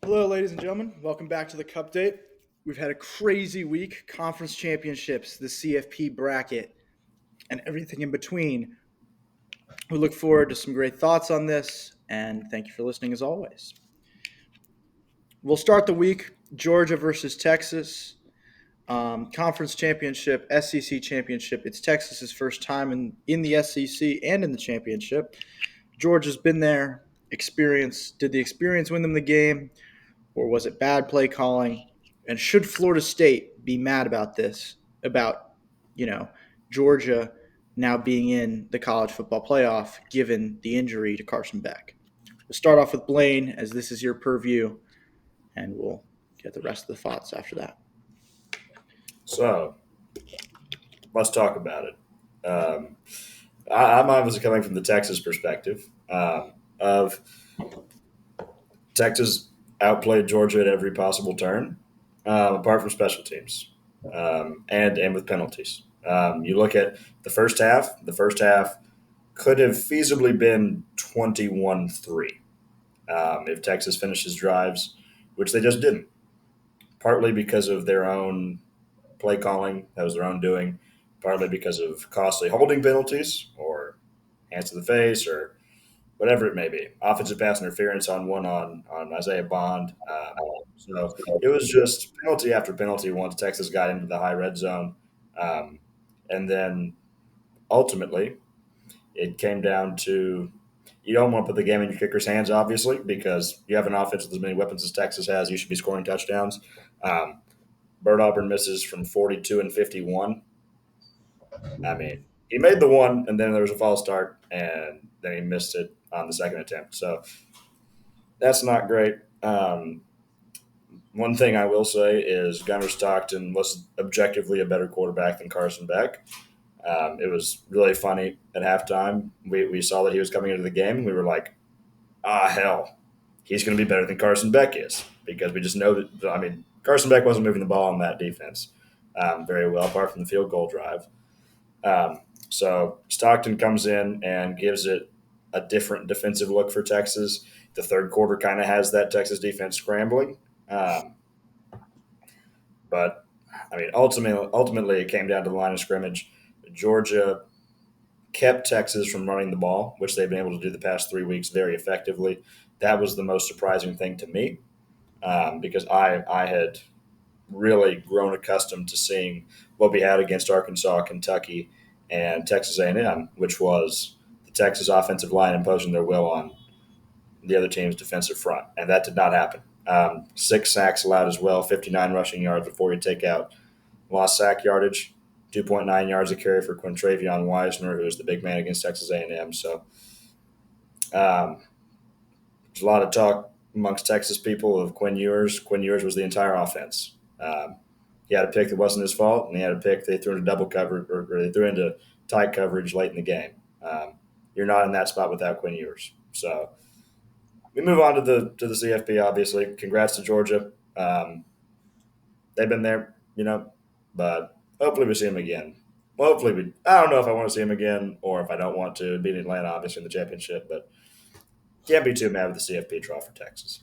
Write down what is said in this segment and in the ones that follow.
Hello, ladies and gentlemen. Welcome back to the Cup Date. We've had a crazy week, conference championships, the CFP bracket, and everything in between. We look forward to some great thoughts on this, and thank you for listening as always. We'll start the week Georgia versus Texas, conference championship, SEC championship. It's Texas's first time in the SEC and in the championship. Georgia's been there. Did the experience win them the game? Or was it bad play calling? And should Florida State be mad about this, about, you know, Georgia now being in the college football playoff given the injury to Carson Beck? We'll start off with Blaine, as this is your purview, and we'll get the rest of the thoughts after that. So let's talk about it. I'm obviously coming from the Texas perspective of Texas outplayed Georgia at every possible turn, apart from special teams and with penalties. You look at the first half. The first half could have feasibly been 21-3 if Texas finishes drives, which they just didn't. Partly because of their own play calling, that was their own doing, partly because of costly holding penalties or hands to the face or whatever it may be. Offensive pass interference on Isaiah Bond. So it was just penalty after penalty once Texas got into the high red zone. Um, and then ultimately, it came down to you don't want to put the game in your kicker's hands, obviously, because you have an offense with as many weapons as Texas has. You should be scoring touchdowns. Um, Bert Auburn misses from 42 and 51. I mean, he made the one, and then there was a false start, and then he missed it on the second attempt. So that's not great. One thing I will say is Gunnar Stockton was objectively a better quarterback than Carson Beck. It was really funny at halftime. We saw that he was coming into the game, and we were like, hell, he's going to be better than Carson Beck is because we just know that, I mean, Carson Beck wasn't moving the ball on that defense very well, apart from the field goal drive. So Stockton comes in and gives it a different defensive look for Texas. The third quarter kind of has that Texas defense scrambling. Um, but, I mean, ultimately, it came down to the line of scrimmage. Georgia kept Texas from running the ball, which they've been able to do the past 3 weeks very effectively. That was the most surprising thing to me because I had really grown accustomed to seeing what we had against Arkansas, Kentucky, and Texas A&M, which was the Texas offensive line imposing their will on the other team's defensive front, and that did not happen. 6 sacks allowed as well, 59 rushing yards before you take out lost sack yardage, 2.9 yards a carry for Quintravion Weisner, who is the big man against Texas A&M. So there's a lot of talk amongst Texas people of Quinn Ewers. Quinn Ewers was the entire offense. He had a pick that wasn't his fault, and he had a pick they threw into double coverage or they threw into tight coverage late in the game. You're not in that spot without Quinn Ewers. So we move on to the CFP. Obviously, congrats to Georgia. They've been there, but hopefully we see him again. Well, hopefully I don't know if I want to see him again or if I don't want to. Beat Atlanta, obviously, in the championship, but can't be too mad with the CFP draw for Texas.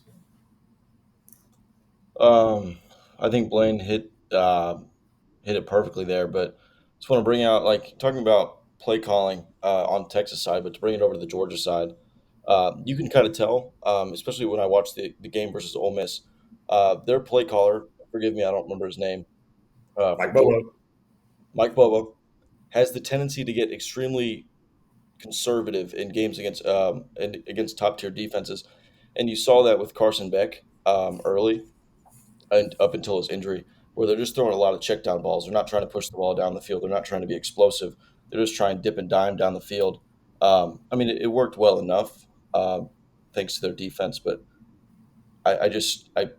Um, I think Blaine hit it perfectly there, but just want to bring out like talking about play calling on Texas side, but to bring it over to the Georgia side, you can kind of tell, especially when I watched the game versus Ole Miss, their play caller, forgive me, I don't remember his name, for Mike Georgia, Bobo. Mike Bobo, has the tendency to get extremely conservative in games against top tier defenses, and you saw that with Carson Beck early and up until his injury, where they're just throwing a lot of check down balls. They're not trying to push the ball down the field. They're not trying to be explosive. They're just trying to dip and dime down the field. I mean, it worked well enough thanks to their defense, but I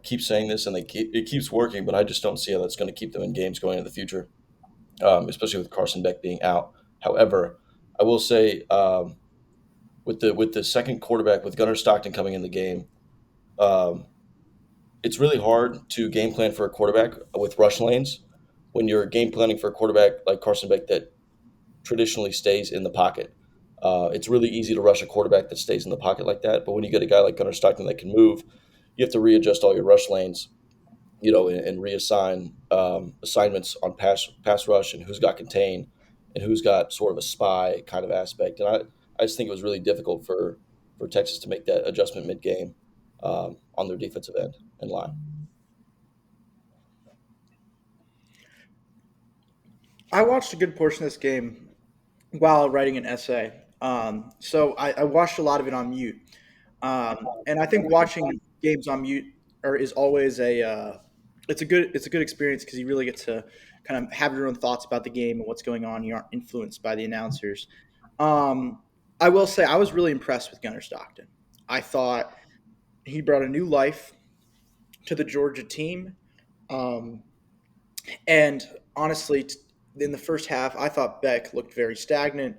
keep saying this and it keeps working, but I just don't see how that's going to keep them in games going into the future, especially with Carson Beck being out. However, I will say with the second quarterback with Gunnar Stockton coming in the game. Um, it's really hard to game plan for a quarterback with rush lanes when you're game planning for a quarterback like Carson Beck that traditionally stays in the pocket. It's really easy to rush a quarterback that stays in the pocket like that, but when you get a guy like Gunnar Stockton that can move, you have to readjust all your rush lanes, and reassign assignments on pass rush and who's got contain and who's got sort of a spy kind of aspect. And I just think it was really difficult for Texas to make that adjustment mid game on their defensive end and line. I watched a good portion of this game while writing an essay. So I watched a lot of it on mute. And I think watching games on mute is always it's a good experience because you really get to kind of have your own thoughts about the game and what's going on. You aren't influenced by the announcers. Um, I will say I was really impressed with Gunnar Stockton. I thought he brought a new life to the Georgia team. Um, and honestly, in the first half, I thought Beck looked very stagnant.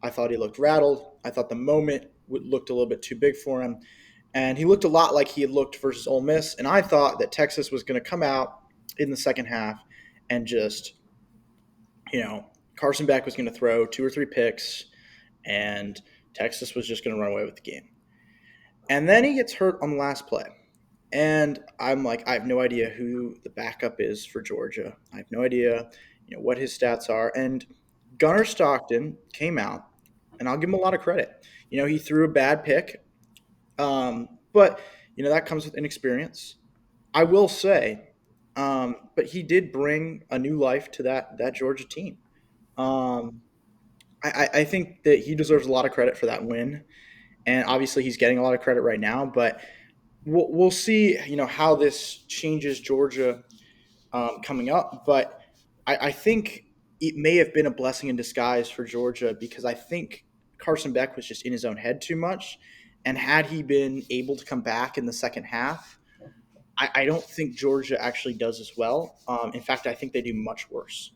I thought he looked rattled. I thought the moment looked a little bit too big for him. And he looked a lot like he had looked versus Ole Miss. And I thought that Texas was going to come out in the second half and just, Carson Beck was going to throw two or three picks, and Texas was just going to run away with the game. And then he gets hurt on the last play. And I'm like, I have no idea who the backup is for Georgia. I have no idea, what his stats are. And Gunnar Stockton came out, and I'll give him a lot of credit. He threw a bad pick, but that comes with inexperience. I will say, but he did bring a new life to that Georgia team. Um, I think that he deserves a lot of credit for that win, and obviously he's getting a lot of credit right now. But we'll see, how this changes Georgia coming up. But I think it may have been a blessing in disguise for Georgia because I think Carson Beck was just in his own head too much. And had he been able to come back in the second half, I don't think Georgia actually does as well. In fact, I think they do much worse.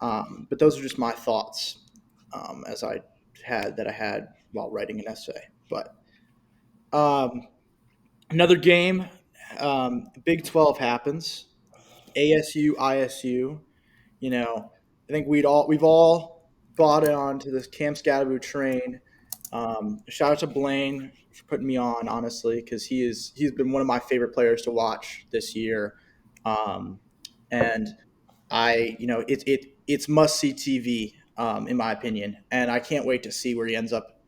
But those are just my thoughts as I had while writing an essay. But um, another game, Big 12 happens. ASU, ISU. I think we've all bought on to this Cam Scadaboo train. Shout out to Blaine for putting me on, honestly, because he's been one of my favorite players to watch this year. Um, and it's must see TV in my opinion, and I can't wait to see where he ends up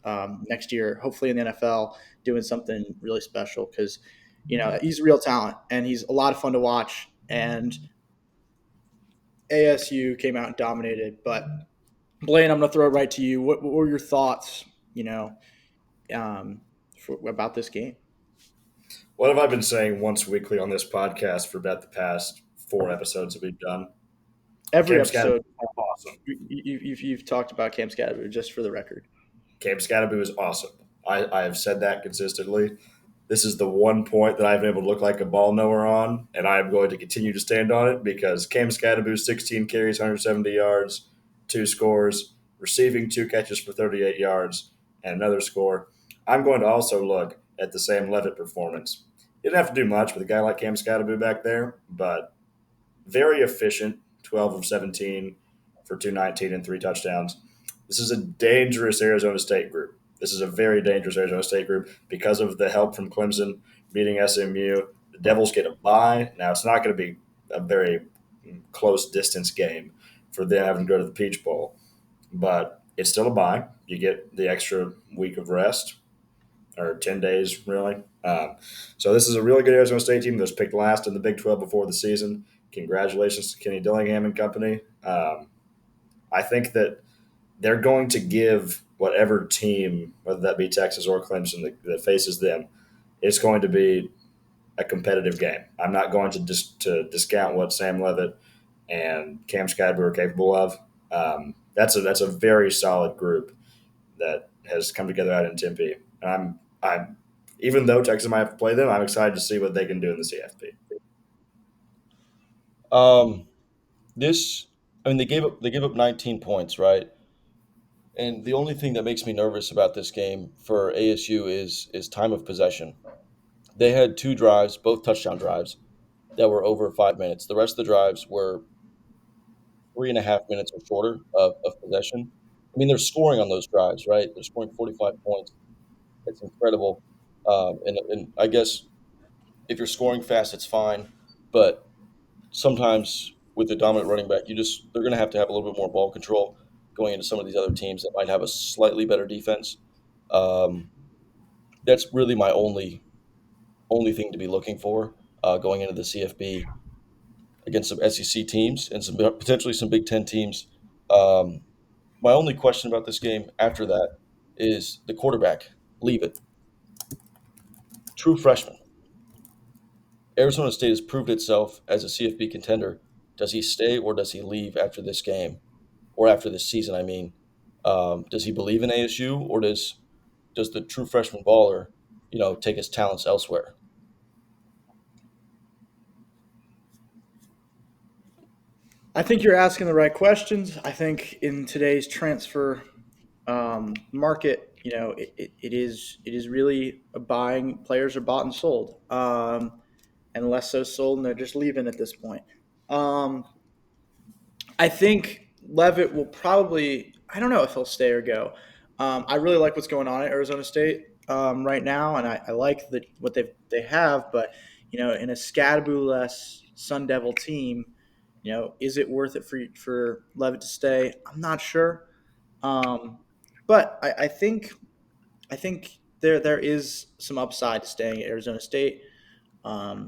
next year. Hopefully in the NFL, doing something really special because he's a real talent and he's a lot of fun to watch. And ASU came out and dominated. But Blaine, I'm going to throw it right to you. What were your thoughts? Um, about this game? What have I been saying once weekly on this podcast for about the past 4 episodes that we've done? Every Cam Scadaboo episode, is awesome. you've talked about Cam Scadaboo, just for the record. Cam Scadaboo is awesome. I have said that consistently. This is the one point that I've been able to look like a ball knower on, and I am going to continue to stand on it because Cam Scadaboo, 16 carries, 170 yards, 2 scores, receiving 2 catches for 38 yards, and another score. I'm going to also look at the Sam Levitt performance. He didn't have to do much with a guy like Cam Scadaboo back there, but very efficient, 12 of 17 for 219 and 3 touchdowns. This is a dangerous Arizona State group. This is a very dangerous Arizona State group because of the help from Clemson beating SMU. The Devils get a bye. Now, it's not going to be a very close distance game for them having to go to the Peach Bowl, but it's still a bye. You get the extra week of rest, or 10 days, really. So this is a really good Arizona State team that was picked last in the Big 12 before the season. Congratulations to Kenny Dillingham and company. I think that they're going to give whatever team, whether that be Texas or Clemson, that faces them, it's going to be a competitive game. I'm not going to discount what Sam Levitt and Cam Skadber are capable of. That's a very solid group that has come together out in Tempe. I'm even though Texas might have to play them, I'm excited to see what they can do in the CFP. Um, this, I mean, they gave up 19 points, right? And the only thing that makes me nervous about this game for ASU is time of possession. They had two drives, both touchdown drives, that were over 5 minutes. The rest of the drives were 3.5 minutes or shorter of possession. I mean, they're scoring on those drives, right? They're scoring 45 points. It's incredible. And I guess If you're scoring fast, it's fine, but sometimes with the dominant running back, they're going to have a little bit more ball control going into some of these other teams that might have a slightly better defense. Um, that's really my only thing to be looking for going into the CFB against some SEC teams and some potentially some Big Ten teams. Um, my only question about this game after that is the quarterback. Leave it. True freshman. Arizona State has proved itself as a CFB contender. Does he stay or does he leave after this game, or after this season? I mean, does he believe in ASU, or does the true freshman baller, take his talents elsewhere? I think you're asking the right questions. I think in today's transfer market, it is really a buying. Players are bought and sold, and less so sold, and they're just leaving at this point. Um, I think Levitt will probably. I don't know if he'll stay or go. I really like what's going on at Arizona State right now, and I like what they have. But in a Scadaboo-less Sun Devil team, is it worth it for Levitt to stay? I'm not sure, but I think there is some upside to staying at Arizona State. I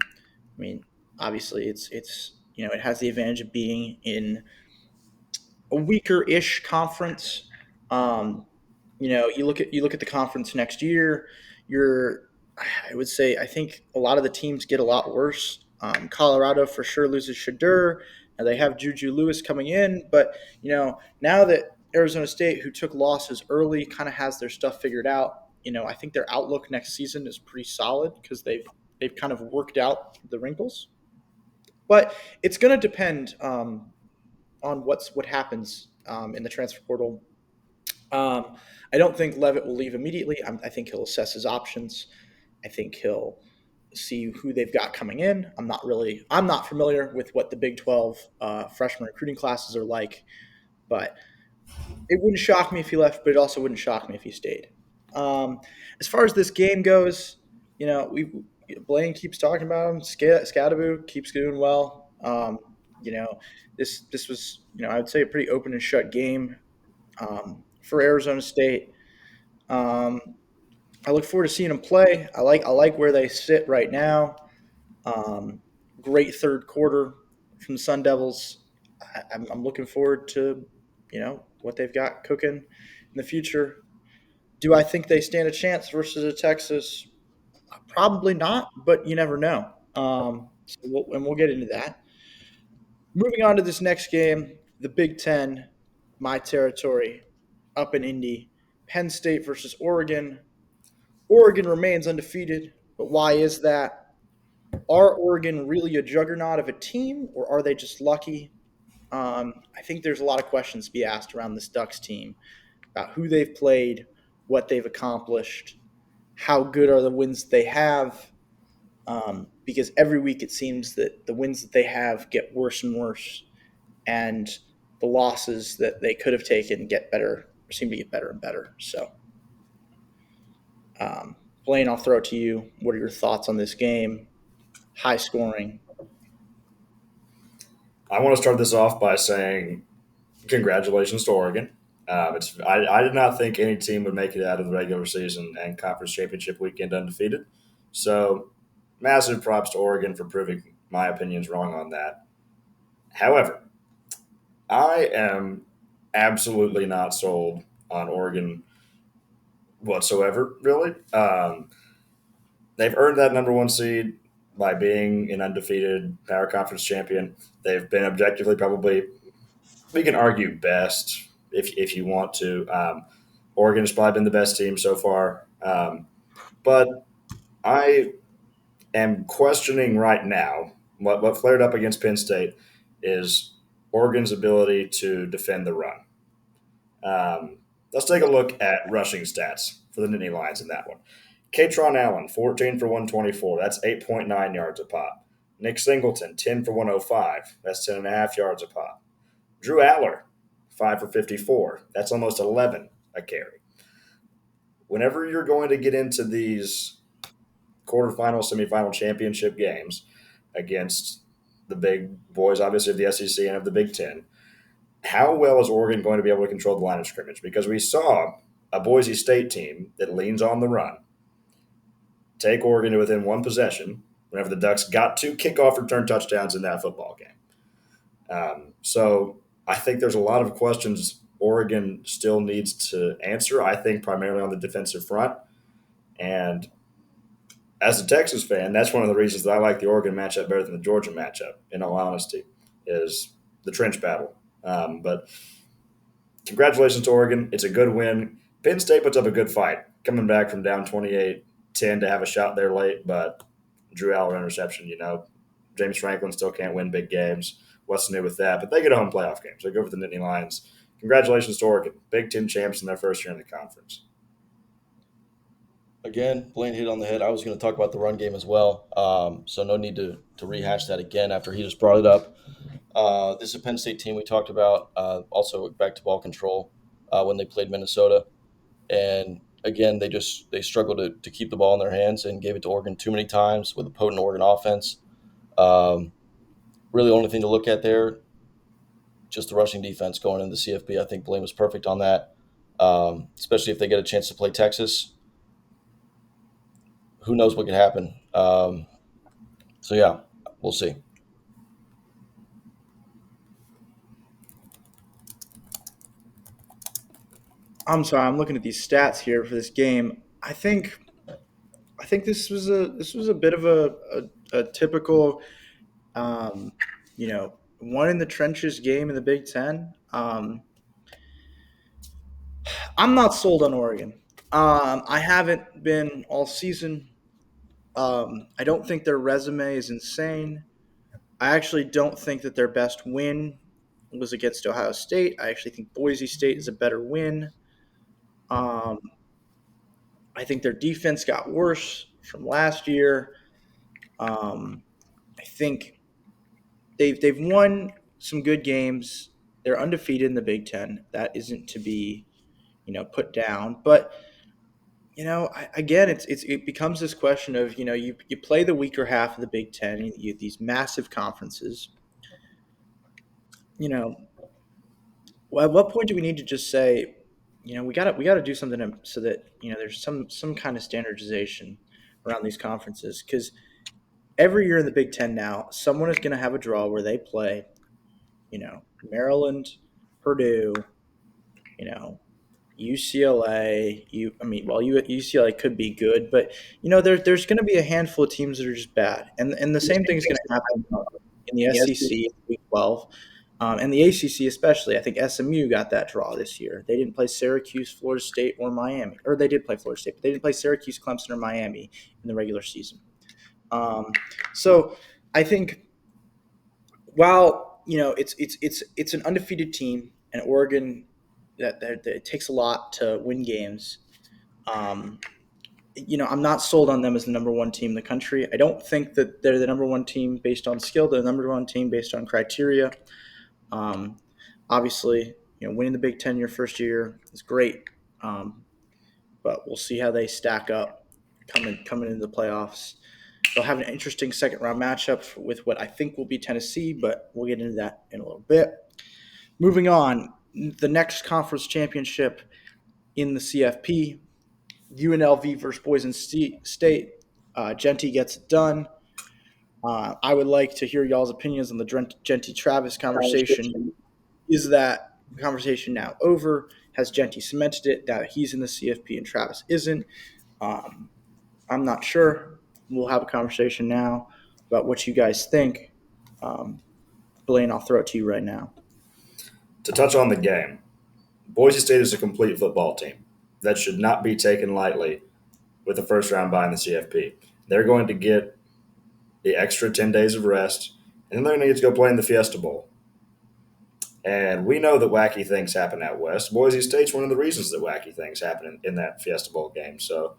mean, obviously, it's it has the advantage of being in a weaker-ish conference. Um, you look at the conference next year. You're, I would say, I think a lot of the teams get a lot worse. Colorado for sure loses Shadur, and they have Juju Lewis coming in. But now that Arizona State, who took losses early, kind of has their stuff figured out. I think their outlook next season is pretty solid because they've kind of worked out the wrinkles. But it's going to depend on what happens in the transfer portal. Um, I don't think Levitt will leave immediately. I think he'll assess his options. I think he'll see who they've got coming in. I'm not familiar with what the Big 12 freshman recruiting classes are like, but it wouldn't shock me if he left, but it also wouldn't shock me if he stayed. Um, as far as this game goes, we Blaine keeps talking about him. Scadaboo keeps doing well. You know, this was I would say a pretty open and shut game for Arizona State. Um, I look forward to seeing them play. I like where they sit right now. Um, Great third quarter from the Sun Devils. I'm looking forward to what they've got cooking in the future. Do I think they stand a chance versus a Texas? Probably not, but you never know. We'll get into that. Moving on to this next game, the Big Ten, my territory, up in Indy. Penn State versus Oregon. Oregon remains undefeated, but why is that? Are Oregon really a juggernaut of a team, or are they just lucky? I think there's a lot of questions to be asked around this Ducks team about who they've played, what they've accomplished, how good are the wins they have. Because every week it seems that the wins that they have get worse and worse, and the losses that they could have taken get better, seem to get better and better. So, Blaine, I'll throw it to you. What are your thoughts on this game? High scoring. I want to start this off by saying congratulations to Oregon. I did not think any team would make it out of the regular season and conference championship weekend undefeated. So, massive props to Oregon for proving my opinions wrong on that. However, I am absolutely not sold on Oregon whatsoever, really. They've earned that number one seed by being an undefeated power conference champion. They've been objectively probably, we can argue, best if you want to. Oregon has probably been the best team so far. But I am questioning right now what flared up against Penn State is Oregon's ability to defend the run. Um, let's take a look at rushing stats for the Nittany Lions in that one. Katron Allen, 14 for 124. That's 8.9 yards a pop. Nick Singleton, 10 for 105. That's 10.5 yards a pop. Drew Aller, 5 for 54. That's almost 11 a carry. Whenever you're going to get into these quarterfinal, semifinal championship games against the big boys, obviously, of the SEC and of the Big Ten. How well is Oregon going to be able to control the line of scrimmage? Because we saw a Boise State team that leans on the run take Oregon to within one possession whenever the Ducks got two kickoff return touchdowns in that football game. So I think there's a lot of questions Oregon still needs to answer, I think primarily on the defensive front. And as a Texas fan, that's one of the reasons that I like the Oregon matchup better than the Georgia matchup, in all honesty, is the trench battle. But congratulations to Oregon. It's a good win. Penn State puts up a good fight, coming back from down 28-10 to have a shot there late, but Drew Aller interception, James Franklin still can't win big games. What's new with that? But they get a home playoff game, so they go for the Nittany Lions. Congratulations to Oregon. Big Ten champs in their first year in the conference. Again, Blaine hit on the head. I was going to talk about the run game as well, so no need to rehash that again after he just brought it up. This is a Penn State team we talked about, also back to ball control when they played Minnesota. And again, they struggled to keep the ball in their hands and gave it to Oregon too many times with a potent Oregon offense. Really, the only thing to look at there, just the rushing defense going into the CFP. I think Blaine was perfect on that, especially if they get a chance to play Texas. Who knows what could happen? So, yeah, we'll see. I'm sorry, I'm looking at these stats here for this game. I think this was a bit of a typical um, one in the trenches game in the Big Ten. I'm not sold on Oregon. I haven't been all season. I don't think their resume is insane. I actually don't think that their best win was against Ohio State. I actually think Boise State is a better win. Um, I think their defense got worse from last year. I think they've won some good games. They're undefeated in the Big Ten. That isn't to be put down. But again, it becomes this question of you play the weaker half of the Big Ten. These massive conferences. You know, well, at what point do we need to just say, we got to do something so that there's some kind of standardization around these conferences because every year in the Big Ten now, someone is going to have a draw where they play, Maryland, Purdue, you know, UCLA. UCLA could be good, but there's going to be a handful of teams that are just bad, and the same thing is going to happen in the SEC in Week 12, and the ACC especially. I think SMU got that draw this year. They didn't play Syracuse, Florida State, or Miami, or they did play Florida State, but they didn't play Syracuse, Clemson, or Miami in the regular season. So I think while it's an undefeated team, and Oregon that it takes a lot to win games. Um, I'm not sold on them as the number one team in the country. I don't think that they're the number one team based on skill. They're the number one team based on criteria. Um, Obviously, winning the Big Ten your first year is great, but we'll see how they stack up coming into the playoffs. They'll have an interesting second round matchup with what I think will be Tennessee, but we'll get into that in a little bit. Moving on, the next conference championship in the CFP, UNLV versus Boise State. Genty gets it done. I would like to hear y'all's opinions on the Genty Travis conversation. Is that conversation now over? Has Genty cemented it that he's in the CFP and Travis isn't? I'm not sure. We'll have a conversation now about what you guys think. Blaine, I'll throw it to you right now. To touch on the game, Boise State is a complete football team that should not be taken lightly with the first round bye in the CFP. They're going to get the extra 10 days of rest, and then they're going to get to go play in the Fiesta Bowl. And we know that wacky things happen out west. Boise State's one of the reasons that wacky things happen in that Fiesta Bowl game. So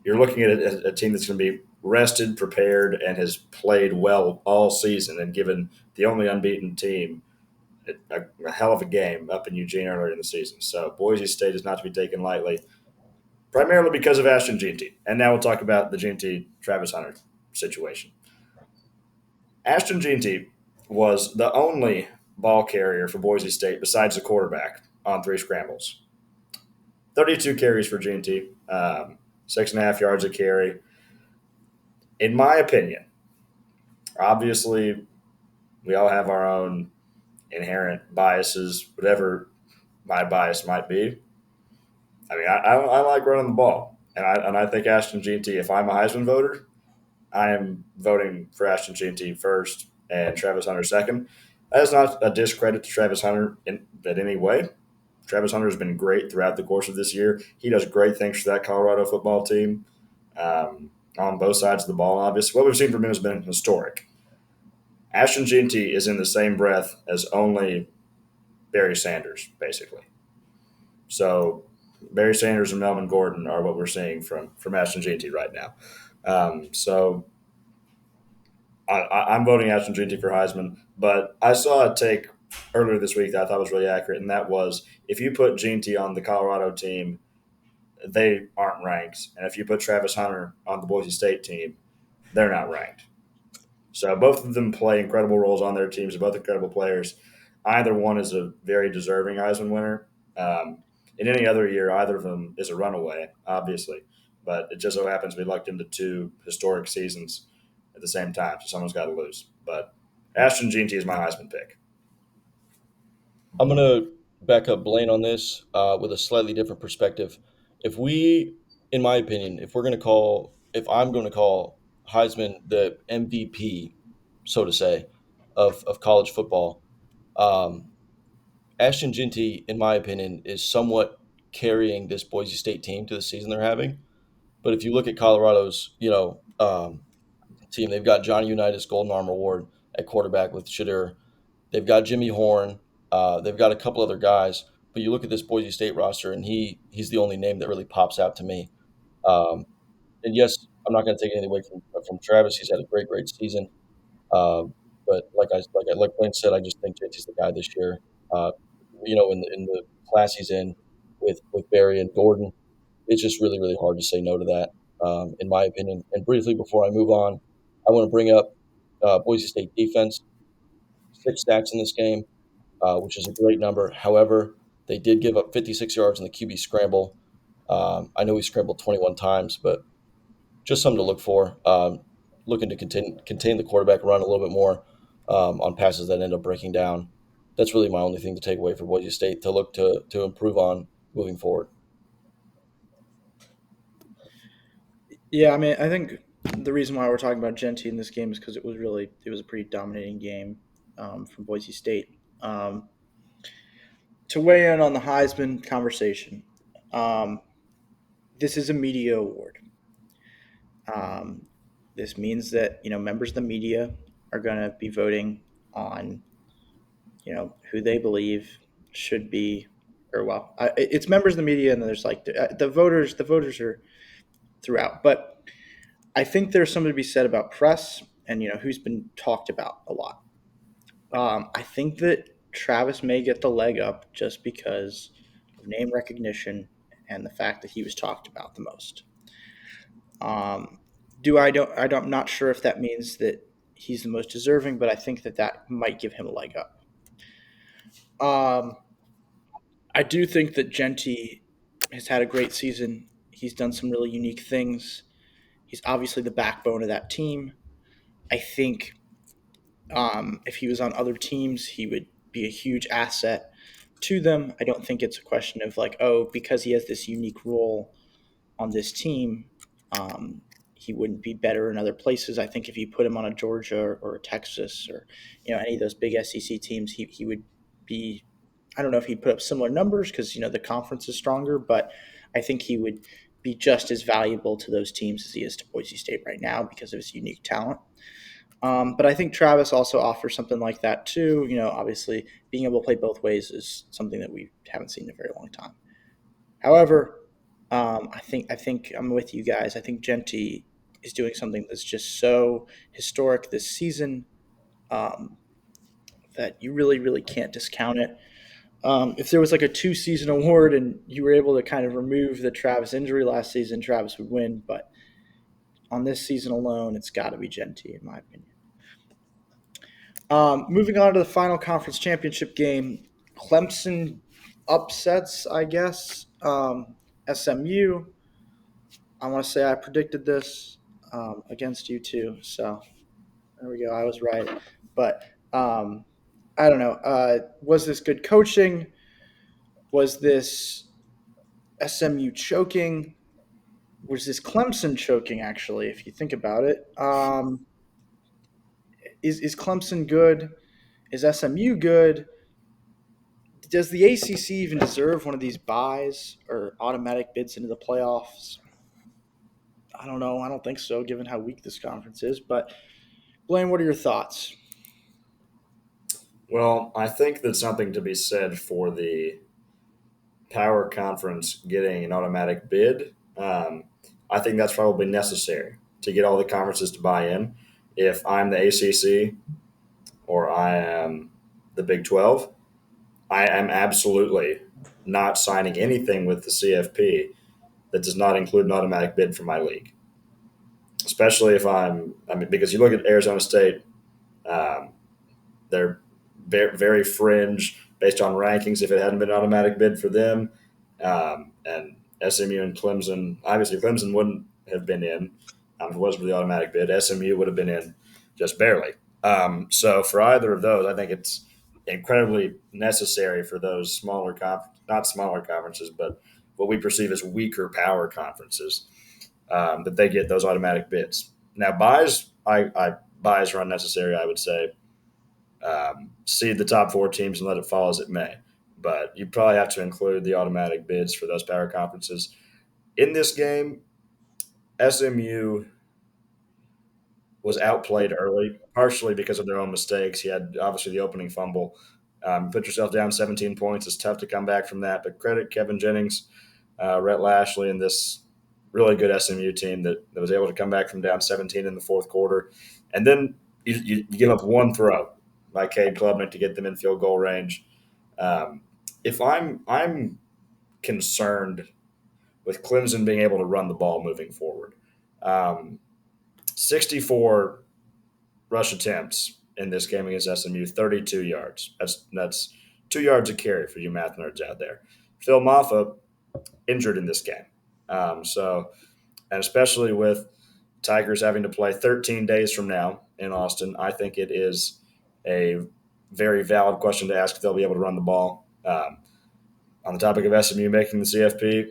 you're looking at a team that's going to be rested, prepared, and has played well all season and given the only unbeaten team a hell of a game up in Eugene earlier in the season. So Boise State is not to be taken lightly. primarily because of Ashton Jeanty. And now we'll talk about the Jeanty Travis Hunter situation. Ashton Jeanty was the only ball carrier for Boise State besides the quarterback on 3 scrambles. 32 carries for Jeanty, 6.5 yards a carry. In my opinion, obviously, we all have our own inherent biases, whatever my bias might be. I mean, I like running the ball, and I think Ashton Jeanty. If I'm a Heisman voter, I am voting for Ashton Jeanty first and Travis Hunter second. That is not a discredit to Travis Hunter in any way. Travis Hunter has been great throughout the course of this year. He does great things for that Colorado football team on both sides of the ball. Obviously, what we've seen from him has been historic. Ashton Jeanty is in the same breath as only Barry Sanders, basically. So Barry Sanders and Melvin Gordon are what we're seeing from Ashton Jeanty right now. So I'm voting Ashton Jeanty for Heisman, but I saw a take earlier this week that I thought was really accurate, and that was if you put Jeanty on the Colorado team, they aren't ranked, and if you put Travis Hunter on the Boise State team, they're not ranked. So both of them play incredible roles on their teams. They're both incredible players. Either one is a very deserving Heisman winner. In any other year, either of them is a runaway, obviously. But it just so happens we lucked into 2 historic seasons at the same time, so someone's got to lose. But Ashton Jeanty is my Heisman pick. I'm gonna back up Blaine on this with a slightly different perspective. If we, in my opinion, if I'm going to call Heisman the MVP, so to say, of college football, um, Ashton Jeanty, in my opinion, is somewhat carrying this Boise State team to the season they're having. But if you look at Colorado's, team, they've got Johnny Unitas Golden Arm Award at quarterback with Shadur. They've got Jimmy Horn. They've got a couple other guys. But you look at this Boise State roster, and he's the only name that really pops out to me. Um, and yes, I'm not going to take anything away from Travis. He's had a great season. Um, but like Blaine said, I just think JT's the guy this year. Uh, in the class he's in with Barry and Gordon, it's just really hard to say no to that, in my opinion. And briefly before I move on, I want to bring up Boise State defense. 6 sacks in this game, which is a great number. However, they did give up 56 yards in the QB scramble. I know he scrambled 21 times, but just something to look for. Looking to contain the quarterback run a little bit more on passes that end up breaking down. That's really my only thing to take away for Boise State to look to improve on moving forward. Yeah, I mean, I think the reason why we're talking about Genty in this game is because it was a pretty dominating game from Boise State. To weigh in on the Heisman conversation, um, this is a media award. Um, this means that members of the media are going to be voting on who they believe should be, or well, it's members of the media, and then there's like the voters. The voters are throughout, but I think there's something to be said about press and who's been talked about a lot. I think that Travis may get the leg up just because of name recognition and the fact that he was talked about the most. Um, do I don't I don't I'm not sure if that means that he's the most deserving, but I think that that might give him a leg up. Um, I do think that Genty has had a great season. He's done some really unique things. He's obviously the backbone of that team. I think if he was on other teams, he would be a huge asset to them. I don't think it's a question of like, oh, because he has this unique role on this team, um, he wouldn't be better in other places. I think if you put him on a Georgia or a Texas or any of those big SEC teams, he would be. I don't know if he'd put up similar numbers because the conference is stronger, but I think he would be just as valuable to those teams as he is to Boise State right now because of his unique talent. But I think Travis also offers something like that too. Obviously being able to play both ways is something that we haven't seen in a very long time. However, I think I'm with you guys. I think Genty is doing something that's just so historic this season um, that you really can't discount it. If there was like a 2 season award and you were able to kind of remove the Travis injury last season, Travis would win. But on this season alone, it's got to be Genty, in my opinion. Moving on to the final conference championship game, Clemson upsets, I guess. SMU. I want to say I predicted this against you too. So there we go. I was right. But I don't know. Was this good coaching? Was this SMU choking? Was this Clemson choking, actually, if you think about it? Is Clemson good? Is SMU good? Does the ACC even deserve one of these buys or automatic bids into the playoffs? I don't know. I don't think so, given how weak this conference is. But Blaine, what are your thoughts? Well, I think there's something to be said for the power conference getting an automatic bid. I think that's probably necessary to get all the conferences to buy in. If I'm the ACC or I am the Big 12, I am absolutely not signing anything with the CFP that does not include an automatic bid for my league. Especially if I mean, because you look at Arizona State, um, they're very fringe based on rankings. If it hadn't been an automatic bid for them, and SMU and Clemson, obviously Clemson wouldn't have been in if it wasn't for the automatic bid. SMU would have been in just barely. So for either of those, I think it's incredibly necessary for those not smaller conferences, but what we perceive as weaker power conferences, that they get those automatic bids. Now buys are unnecessary. I would say seed the top four teams and let it fall as it may. But you probably have to include the automatic bids for those power conferences. In this game, SMU was outplayed early, partially because of their own mistakes. He had obviously the opening fumble. Put yourself down 17 points. It's tough to come back from that. But credit Kevin Jennings, Rhett Lashley, and this really good SMU team that was able to come back from down 17 in the fourth quarter. And then you give up one throw by Cade Klubnik to get them in field goal range. Um, if I'm concerned with Clemson being able to run the ball moving forward. 64 rush attempts in this game against SMU, 32 yards. That's 2 yards a carry for you math nerds out there. Phil Maffa injured in this game. And especially with Tigers having to play 13 days from now in Austin, I think it is a very valid question to ask if they'll be able to run the ball. On the topic of SMU making the CFP,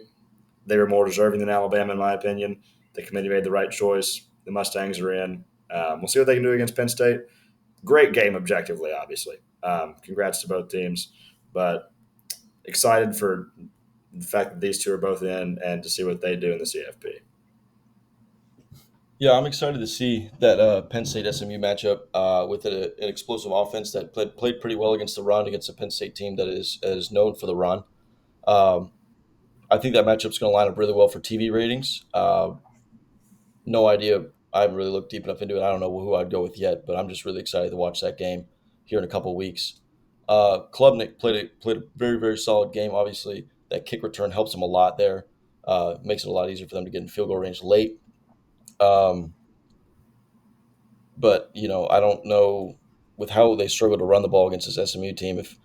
they were more deserving than Alabama, in my opinion. The committee made the right choice. The Mustangs are in. We'll see what they can do against Penn State. Great game, objectively, obviously. Congrats to both teams. But excited for the fact that these two are both in and to see what they do in the CFP. Yeah, I'm excited to see that Penn State SMU matchup with an explosive offense that played pretty well against the run against a Penn State team that is known for the run. Um, I think that matchup's going to line up really well for TV ratings. No idea. I haven't really looked deep enough into it. I don't know who I'd go with yet, but I'm just really excited to watch that game here in a couple of weeks. Klubnik played a very very solid game. Obviously, that kick return helps him a lot there. Makes it a lot easier for them to get in field goal range late. Um, but I don't know with how they struggle to run the ball against this SMU team if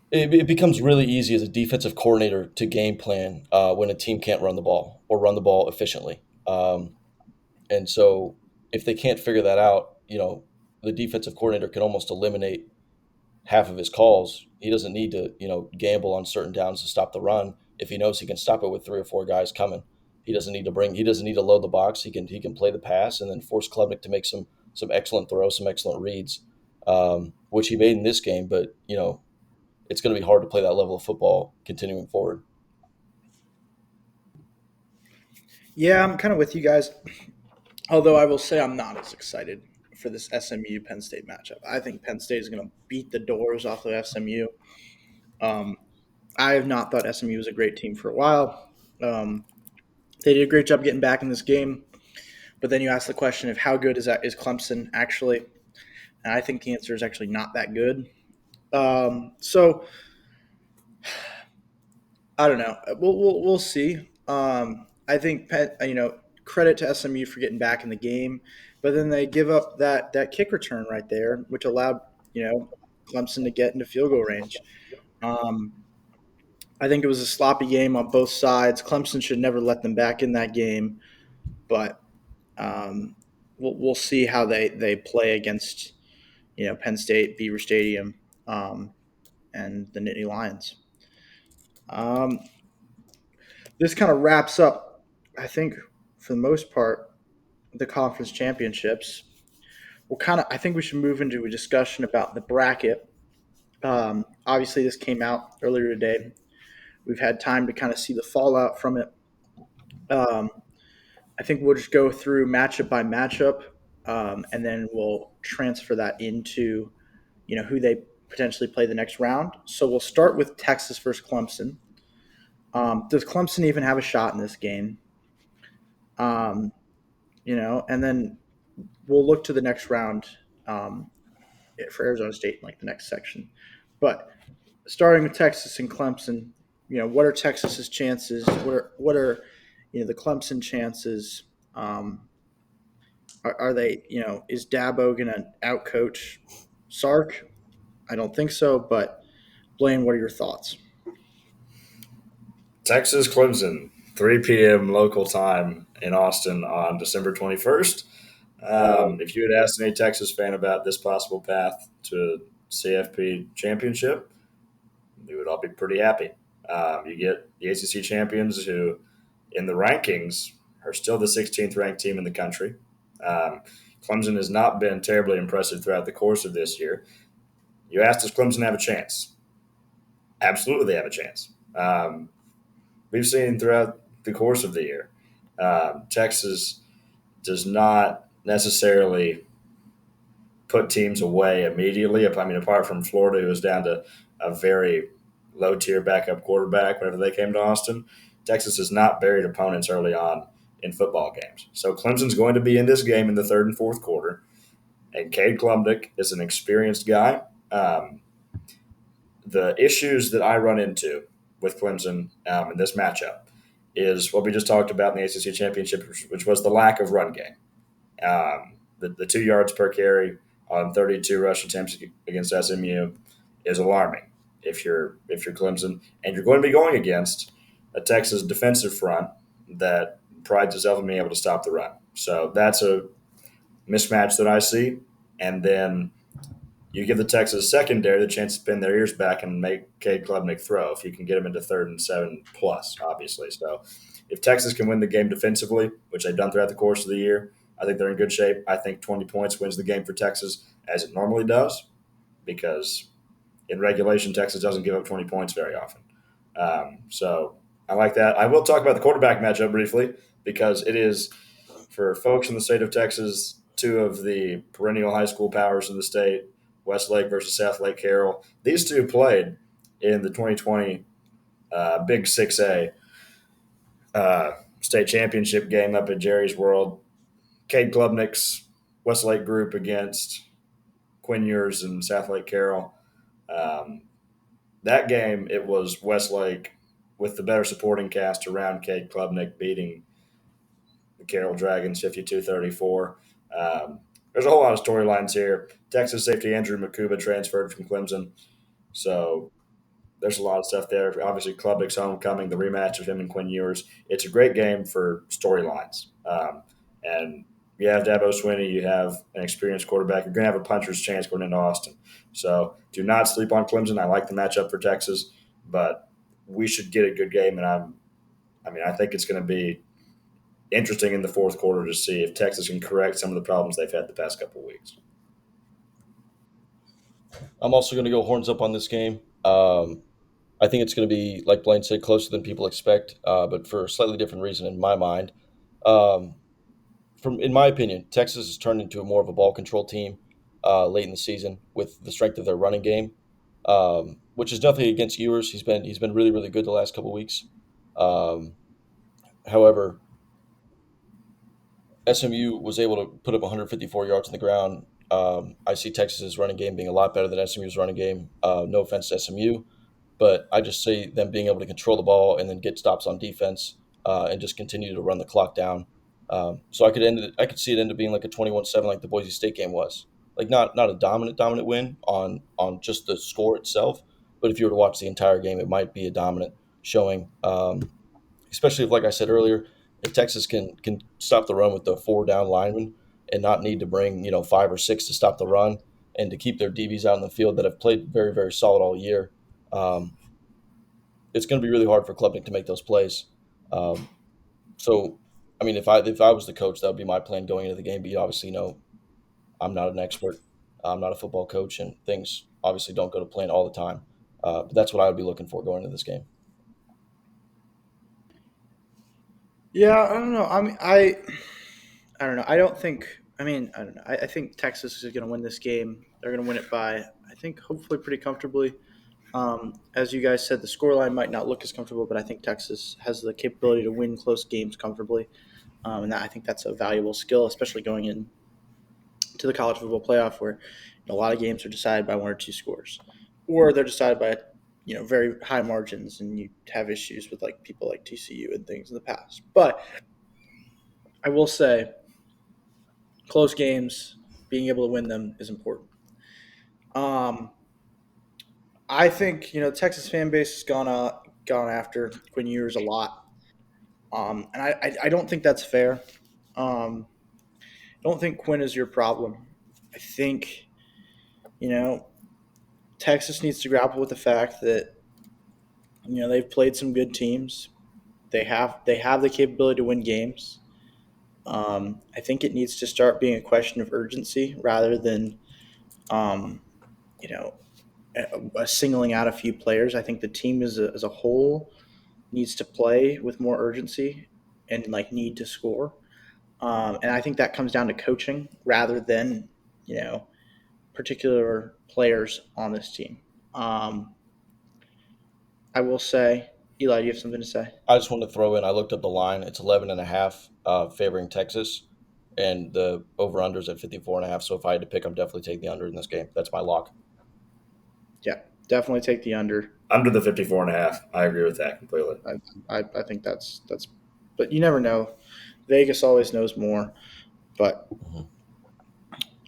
it becomes really easy as a defensive coordinator to game plan when a team can't run the ball or run the ball efficiently. And so if they can't figure that out, the defensive coordinator can almost eliminate half of his calls. He doesn't need to, gamble on certain downs to stop the run if he knows he can stop it with three or four guys coming. He doesn't need to load the box. He can play the pass and then force Klubnik to make some excellent throws, some excellent reads, which he made in this game. But it's going to be hard to play that level of football continuing forward. Yeah, I'm kind of with you guys. Although I will say I'm not as excited for this SMU Penn State matchup. I think Penn State is going to beat the doors off of SMU. Um, I have not thought SMU was a great team for a while. They did a great job getting back in this game, but then you ask the question of how good is Clemson actually? And I think the answer is actually not that good. So I don't know. We'll see. I think credit to SMU for getting back in the game, but then they give up that kick return right there, which allowed Clemson to get into field goal range. Um, I think it was a sloppy game on both sides. Clemson should never let them back in that game, but um, we'll see how they play against Penn State, Beaver Stadium, um, and the Nittany Lions. Um, this kind of wraps up, I think, for the most part, the conference championships. I think we should move into a discussion about the bracket. Obviously, this came out earlier today. We've had time to kind of see the fallout from it. Um, I think we'll just go through matchup by matchup, and then we'll transfer that into who they potentially play the next round. So we'll start with Texas versus Clemson. Does Clemson even have a shot in this game? Um, and then we'll look to the next round um, for Arizona State, like the next section. But starting with Texas and Clemson, what are Texas's chances? What are the Clemson chances? Are they is Dabo going to outcoach Sark? I don't think so. But Blaine, what are your thoughts? Texas Clemson, 3 p.m. local time in Austin on December 21st. If you had asked any Texas fan about this possible path to CFP championship, we would all be pretty happy. You get the ACC champions who, in the rankings, are still the 16th ranked team in the country. Um, Clemson has not been terribly impressive throughout the course of this year. You asked, does Clemson have a chance? Absolutely, they have a chance. We've seen throughout the course of the year, Texas does not necessarily put teams away immediately. I mean, apart from Florida, who was down to a very low tier backup quarterback whenever they came to Austin, Texas has not buried opponents early on in football games. So Clemson's going to be in this game in the third and fourth quarter, and Cade Klubnik is an experienced guy. The issues that I run into with Clemson in this matchup is what we just talked about in the ACC championship, which was the lack of run game. The 2 yards per carry on 32 rush attempts against SMU is alarming. If you're Clemson and you're going to be going against a Texas defensive front that prides itself on being able to stop the run, so that's a mismatch that I see. And then you give the Texas secondary the chance to spin their ears back and make Cade Klubnik throw if you can get him into 3rd and 7 plus, obviously. So if Texas can win the game defensively, which they've done throughout the course of the year, I think they're in good shape. I think 20 points wins the game for Texas as it normally does because in regulation, Texas doesn't give up 20 points very often. So I like that. I will talk about the quarterback matchup briefly because it is, for folks in the state of Texas, two of the perennial high school powers in the state, Westlake versus South Lake Carroll. These two played in the 2020 Big 6A state championship game up at Jerry's World. Cade Klubnik's Westlake group against Quinn Ewers and South Lake Carroll. Um, that game, it was Westlake with the better supporting cast around Cade Klubnik beating the Carroll Dragons 52-34. There's a whole lot of storylines here. Texas safety Andrew Makuba transferred from Clemson. So there's a lot of stuff there. Obviously, Klubnik's homecoming, the rematch of him and Quinn Ewers. It's a great game for storylines. And you have Dabo Swinney, you have an experienced quarterback. You're going to have a puncher's chance going into Austin. So do not sleep on Clemson. I like the matchup for Texas, but we should get a good game. And I think it's going to be interesting in the fourth quarter to see if Texas can correct some of the problems they've had the past couple of weeks. I'm also going to go horns up on this game. I think it's going to be, like Blaine said, closer than people expect, but for a slightly different reason in my mind. Um, in my opinion, Texas has turned into a more of a ball control team late in the season with the strength of their running game, which is nothing against Ewers. He's been really really good the last couple weeks. Um, However, SMU was able to put up 154 yards on the ground I see Texas's running game being a lot better than SMU's running game. No offense to SMU, but I just see them being able to control the ball and then get stops on defense and just continue to run the clock down. So I could see it end up being like a 21-7 like the Boise State game was. Like not a dominant win on just the score itself, but if you were to watch the entire game, it might be a dominant showing. Especially if, like I said earlier, if Texas can stop the run with the four down linemen and not need to bring five or six to stop the run and to keep their DBs out in the field that have played very very solid all year. Um, it's going to be really hard for Klubnik to make those plays. Um, so, I mean, if I was the coach, that would be my plan going into the game. But you obviously know I'm not an expert. I'm not a football coach, and things obviously don't go to plan all the time. But that's what I would be looking for going into this game. Yeah, I don't know. I don't know. I don't think. I mean, I don't know. I think Texas is going to win this game. They're going to win it by, I think, hopefully pretty comfortably. As you guys said, the scoreline might not look as comfortable, but I think Texas has the capability to win close games comfortably, and I think that's a valuable skill, especially going in to the college football playoff, where a lot of games are decided by one or two scores, or they're decided by very high margins, and you have issues with like people like TCU and things in the past. But I will say, close games, being able to win them is important. Um, I think Texas fan base has gone after Quinn Ewers a lot, and I don't think that's fair. I don't think Quinn is your problem. I think you know Texas needs to grapple with the fact that they've played some good teams. They have the capability to win games. I think it needs to start being a question of urgency rather than um, you know singling out a few players. I think the team as a whole needs to play with more urgency and like need to score. And I think that comes down to coaching rather than you know particular players on this team. Um, I will say, Eli, do you have something to say? I just want to throw in. I looked up the line. It's 11.5 favoring Texas, and the over unders at 54.5. So if I had to pick, I'm definitely taking the under in this game. That's my lock. Yeah, definitely take the under. Under the 54.5. I agree with that completely. I think that's, but you never know. Vegas always knows more, but Mhm.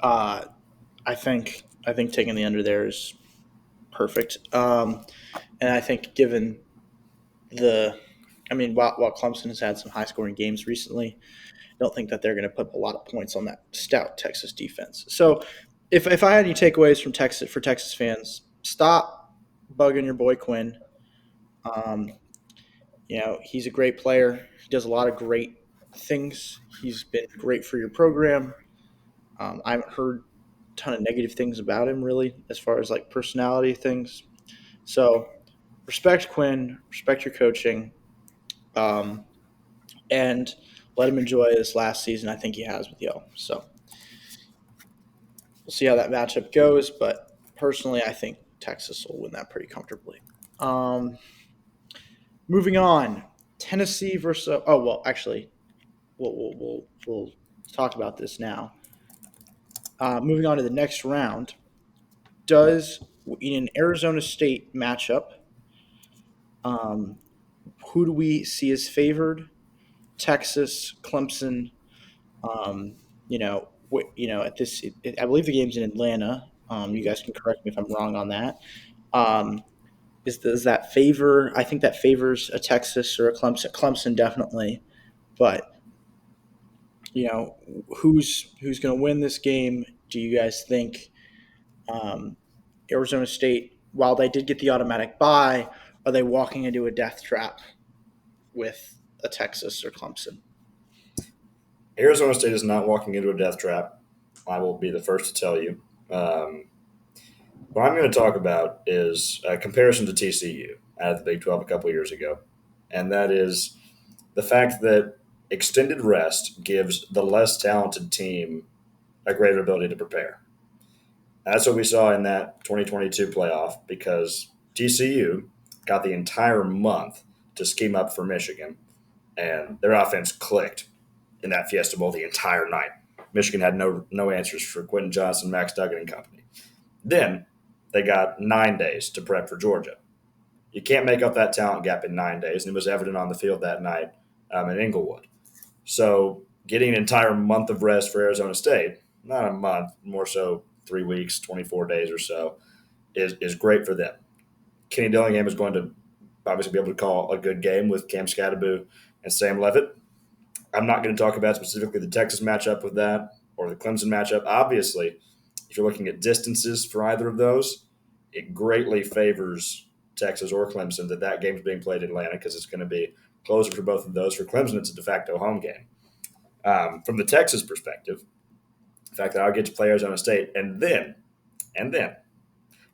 uh, I think taking the under there is perfect. And I think given I mean, while Clemson has had some high scoring games recently, I don't think that they're going to put a lot of points on that stout Texas defense. So, if I had any takeaways from Texas for Texas fans, stop bugging your boy Quinn. Um, he's a great player. He does a lot of great things. He's been great for your program. I haven't heard a ton of negative things about him really, as far as like personality things. So, respect Quinn, respect your coaching, um, and let him enjoy this last season. I think he has with y'all. So we'll see how that matchup goes. But personally, I think Texas will win that pretty comfortably. Um, moving on, Tennessee versus. Oh well, actually, we'll talk about this now. Moving on to the next round, does in an Arizona State matchup, um, who do we see as favored? Texas, Clemson. Um, at this, I believe the game's in Atlanta. You guys can correct me if I'm wrong on that. Um, does that favor? I think that favors a Texas or a Clemson. Clemson definitely, but you know, who's going to win this game? Do you guys think um, Arizona State, while they did get the automatic bye, are they walking into a death trap with a Texas or Clemson? Arizona State is not walking into a death trap. I will be the first to tell you. Um, what I'm going to talk about is a comparison to TCU out of the Big 12 a couple of years ago, and that is the fact that extended rest gives the less talented team a greater ability to prepare. That's what we saw in that 2022 playoff because TCU got the entire month to scheme up for Michigan, and their offense clicked in that Fiesta Bowl the entire night. Michigan had no answers for Quentin Johnson, Max Duggan, and company. Then they got 9 days to prep for Georgia. You can't make up that talent gap in 9 days, and it was evident on the field that night in Inglewood. So getting an entire month of rest for Arizona State, not a month, more so 3 weeks, 24 days or so, is great for them. Kenny Dillingham is going to obviously be able to call a good game with Cam Scadaboo and Sam Levitt. I'm not going to talk about specifically the Texas matchup with that or the Clemson matchup. Obviously, if you're looking at distances for either of those, it greatly favors Texas or Clemson that game's being played in Atlanta because it's going to be closer for both of those. For Clemson, it's a de facto home game. From the Texas perspective, the fact that I'll get to play Arizona State and then,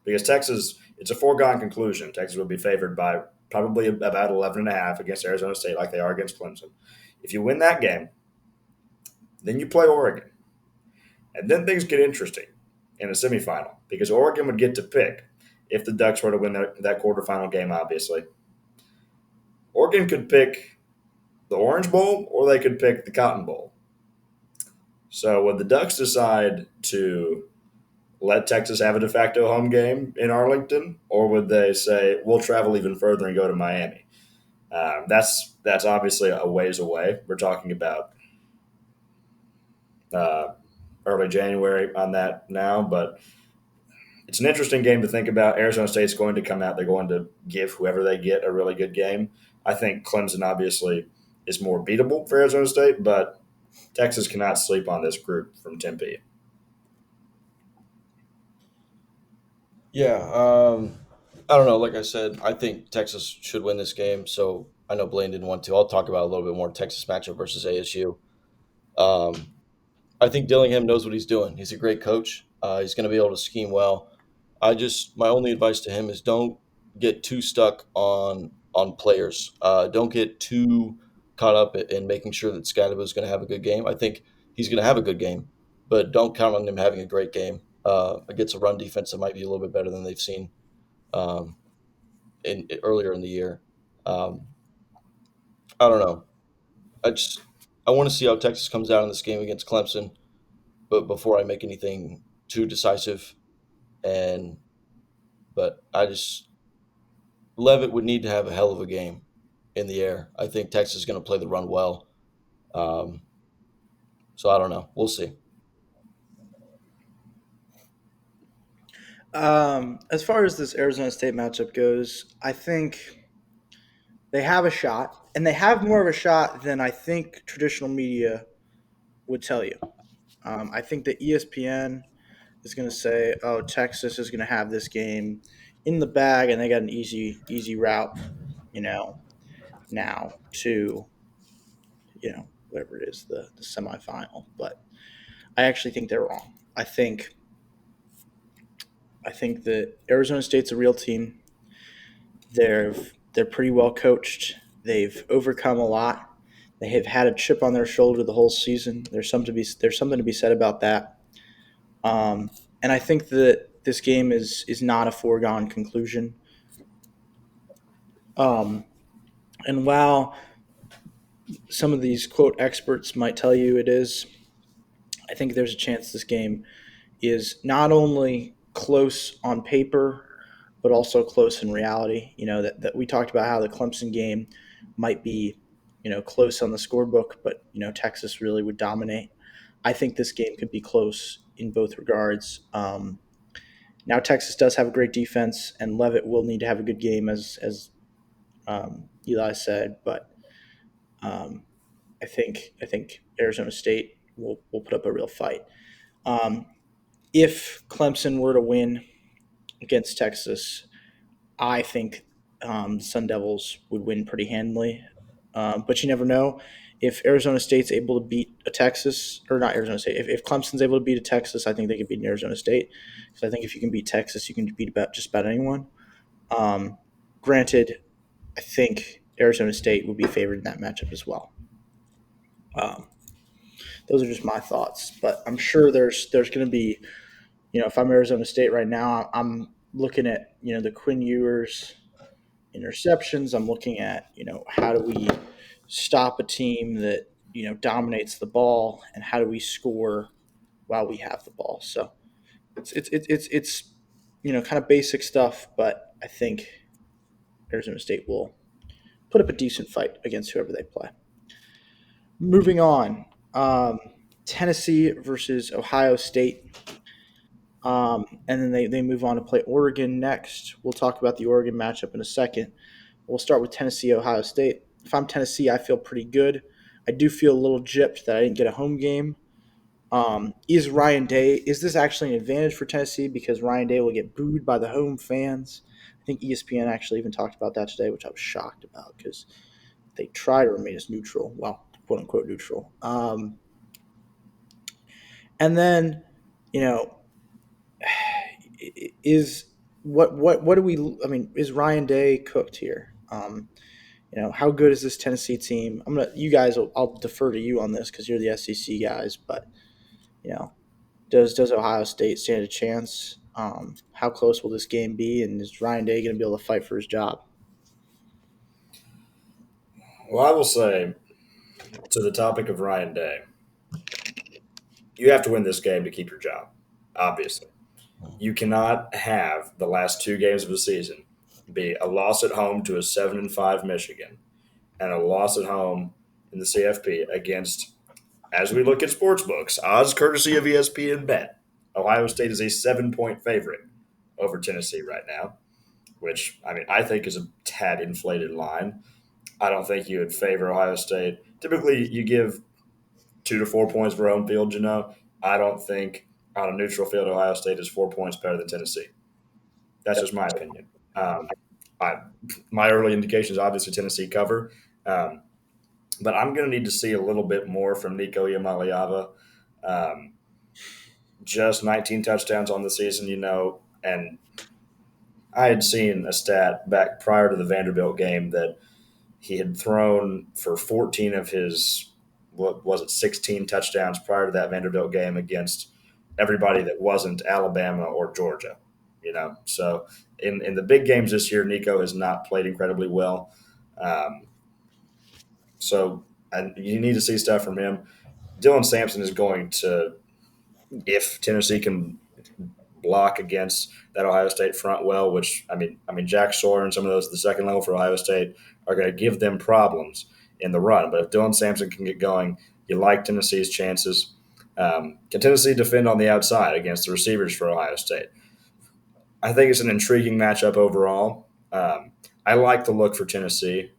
because Texas, it's a foregone conclusion. Texas will be favored by probably about 11 and a half against Arizona State like they are against Clemson. If you win that game, then you play Oregon. And then things get interesting in the semifinal because Oregon would get to pick if the Ducks were to win that quarterfinal game, obviously. Oregon could pick the Orange Bowl or they could pick the Cotton Bowl. So would the Ducks decide to let Texas have a de facto home game in Arlington, or would they say, we'll travel even further and go to Miami? That's obviously a ways away. We're talking about uh, early January on that now, but it's an interesting game to think about. Arizona State's going to come out. They're going to give whoever they get a really good game. I think Clemson obviously is more beatable for Arizona State, but Texas cannot sleep on this group from Tempe. Yeah, I don't know. Like I said, I think Texas should win this game. So I know Blaine didn't want to. I'll talk about a little bit more Texas matchup versus ASU. Um, I think Dillingham knows what he's doing. He's a great coach. He's going to be able to scheme well. My only advice to him is don't get too stuck on players. Don't get too caught up in making sure that Scadaboo is going to have a good game. I think he's going to have a good game, but don't count on him having a great game against a run defense that might be a little bit better than they've seen um, in earlier in the year. Um, I don't know. I just I want to see how Texas comes out in this game against Clemson, but before I make anything too decisive, and but I just Levitt would need to have a hell of a game in the air. I think Texas is going to play the run well. Um, so I don't know. We'll see. As far as this Arizona State matchup goes, I think they have a shot, and they have more of a shot than I think traditional media would tell you. I think that ESPN is going to say, "Oh, Texas is going to have this game in the bag, and they got an easy route, you know, now to whatever it is, the semifinal." But I actually think they're wrong. I think that Arizona State's a real team. They're pretty well coached. They've overcome a lot. They have had a chip on their shoulder the whole season. There's something to be said about that. And I think that this game is not a foregone conclusion. Um, and while some of these quote experts might tell you it is, I think there's a chance this game is not only close on paper, but also close in reality. That we talked about how the Clemson game might be, close on the scorebook, but Texas really would dominate. I think this game could be close in both regards. Now Texas does have a great defense, and Levitt will need to have a good game, as Eli said. But um, I think Arizona State will put up a real fight. Um, if Clemson were to win against Texas, I think Sun Devils would win pretty handily. But you never know. If Arizona State's able to beat a Texas, or not Arizona State, if Clemson's able to beat a Texas, I think they could beat an Arizona State. Because I think if you can beat Texas, you can beat just about anyone. Um, Granted, I think Arizona State would be favored in that matchup as well. Um, those are just my thoughts, but I'm sure there's going to be, if I'm Arizona State right now, I'm looking at the Quinn Ewers interceptions. I'm looking at how do we stop a team that dominates the ball, and how do we score while we have the ball. So it's kind of basic stuff, but I think Arizona State will put up a decent fight against whoever they play. Moving on, Tennessee versus Ohio State. And then they move on to play Oregon next. We'll talk about the Oregon matchup in a second. We'll start with Tennessee, Ohio State. If I'm Tennessee, I feel pretty good. I do feel a little gypped that I didn't get a home game. Is Ryan Day? Is this actually an advantage for Tennessee because Ryan Day will get booed by the home fans? I think ESPN actually even talked about that today, which I was shocked about because they try to remain as neutral, well, quote unquote neutral. And then, you know, is what do we? I mean, is Ryan Day cooked here? How good is this Tennessee team? You guys. I'll defer to you on this because you're the SEC guys. But you know, does Ohio State stand a chance? How close will this game be? And is Ryan Day going to be able to fight for his job? Well, I will say to the topic of Ryan Day, you have to win this game to keep your job. Obviously, you cannot have the last two games of the season be a loss at home to a 7-5 Michigan and a loss at home in the CFP against, as we look at sports books, odds courtesy of ESPN Bet. Ohio State is a 7-point favorite over Tennessee right now, which I think is a tad inflated line. I don't think you would favor Ohio State. Typically, you give 2 to 4 points for home field. I don't think on a neutral field Ohio State is 4 points better than Tennessee. That's just my opinion. I, my early indications obviously Tennessee cover, um, but I'm going to need to see a little bit more from Nico Iamaleava. Um, just 19 touchdowns on the season, and I had seen a stat back prior to the Vanderbilt game that he had thrown for 14 of his, what was it, 16 touchdowns prior to that Vanderbilt game against everybody that wasn't Alabama or Georgia. So in the big games this year, Nico has not played incredibly well. Um, so you need to see stuff from him. Dylan Sampson is going to, if Tennessee can block against that Ohio State front well, which Jack Sawyer and some of those at the second level for Ohio State are going to give them problems in the run. But if Dylan Sampson can get going, you like Tennessee's chances. Can Tennessee defend on the outside against the receivers for Ohio State? I think it's an intriguing matchup overall. I like the look for Tennessee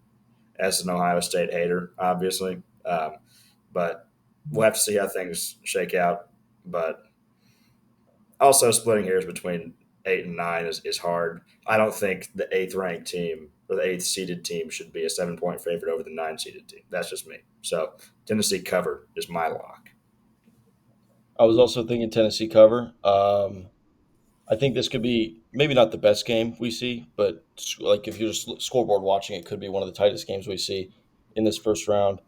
as an Ohio State hater, obviously, but we'll have to see how things shake out. But also, splitting hairs between 8 and 9 is hard. I don't think the eighth ranked team or the eighth seeded team should be a 7 point favorite over the 9 seeded team. That's just me. So Tennessee cover is my lock. I was also thinking Tennessee cover. I think this could be maybe not the best game we see, but like if you're just scoreboard watching, it could be one of the tightest games we see in this first round.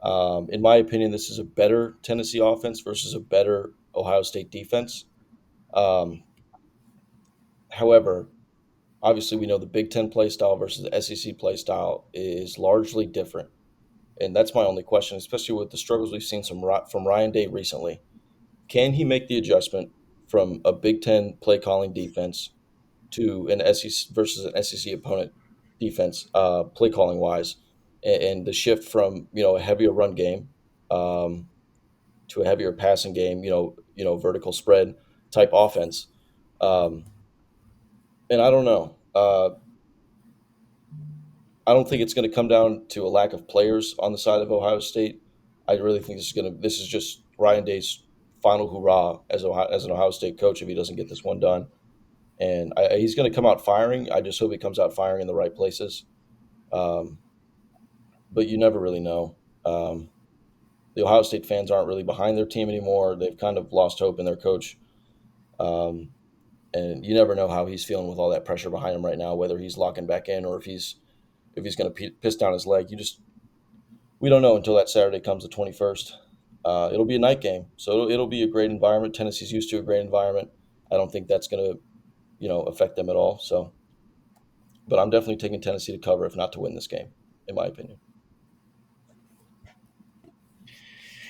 In my opinion, this is a better Tennessee offense versus a better Ohio State defense. Um, However, obviously we know the Big Ten play style versus the SEC play style is largely different, and that's my only question, especially with the struggles we've seen from Ryan Day recently. Can he make the adjustment from a Big Ten play calling defense to an SEC versus an SEC opponent defense, play calling wise, and the shift from a heavier run game um, to a heavier passing game, vertical spread type offense. Um, and I don't know. I don't think it's going to come down to a lack of players on the side of Ohio State. I really think this is just Ryan Day's final hurrah as an Ohio State coach if he doesn't get this one done. And he's going to come out firing. I just hope he comes out firing in the right places. Um, but you never really know. Um, the Ohio State fans aren't really behind their team anymore. They've kind of lost hope in their coach. Um, and you never know how he's feeling with all that pressure behind him right now, whether he's locking back in or if he's going to piss down his leg. We don't know until that Saturday comes, the 21st. It'll be a night game, so it'll be a great environment. Tennessee's used to a great environment. I don't think that's going to affect them at all. So, but I'm definitely taking Tennessee to cover, if not to win this game, in my opinion.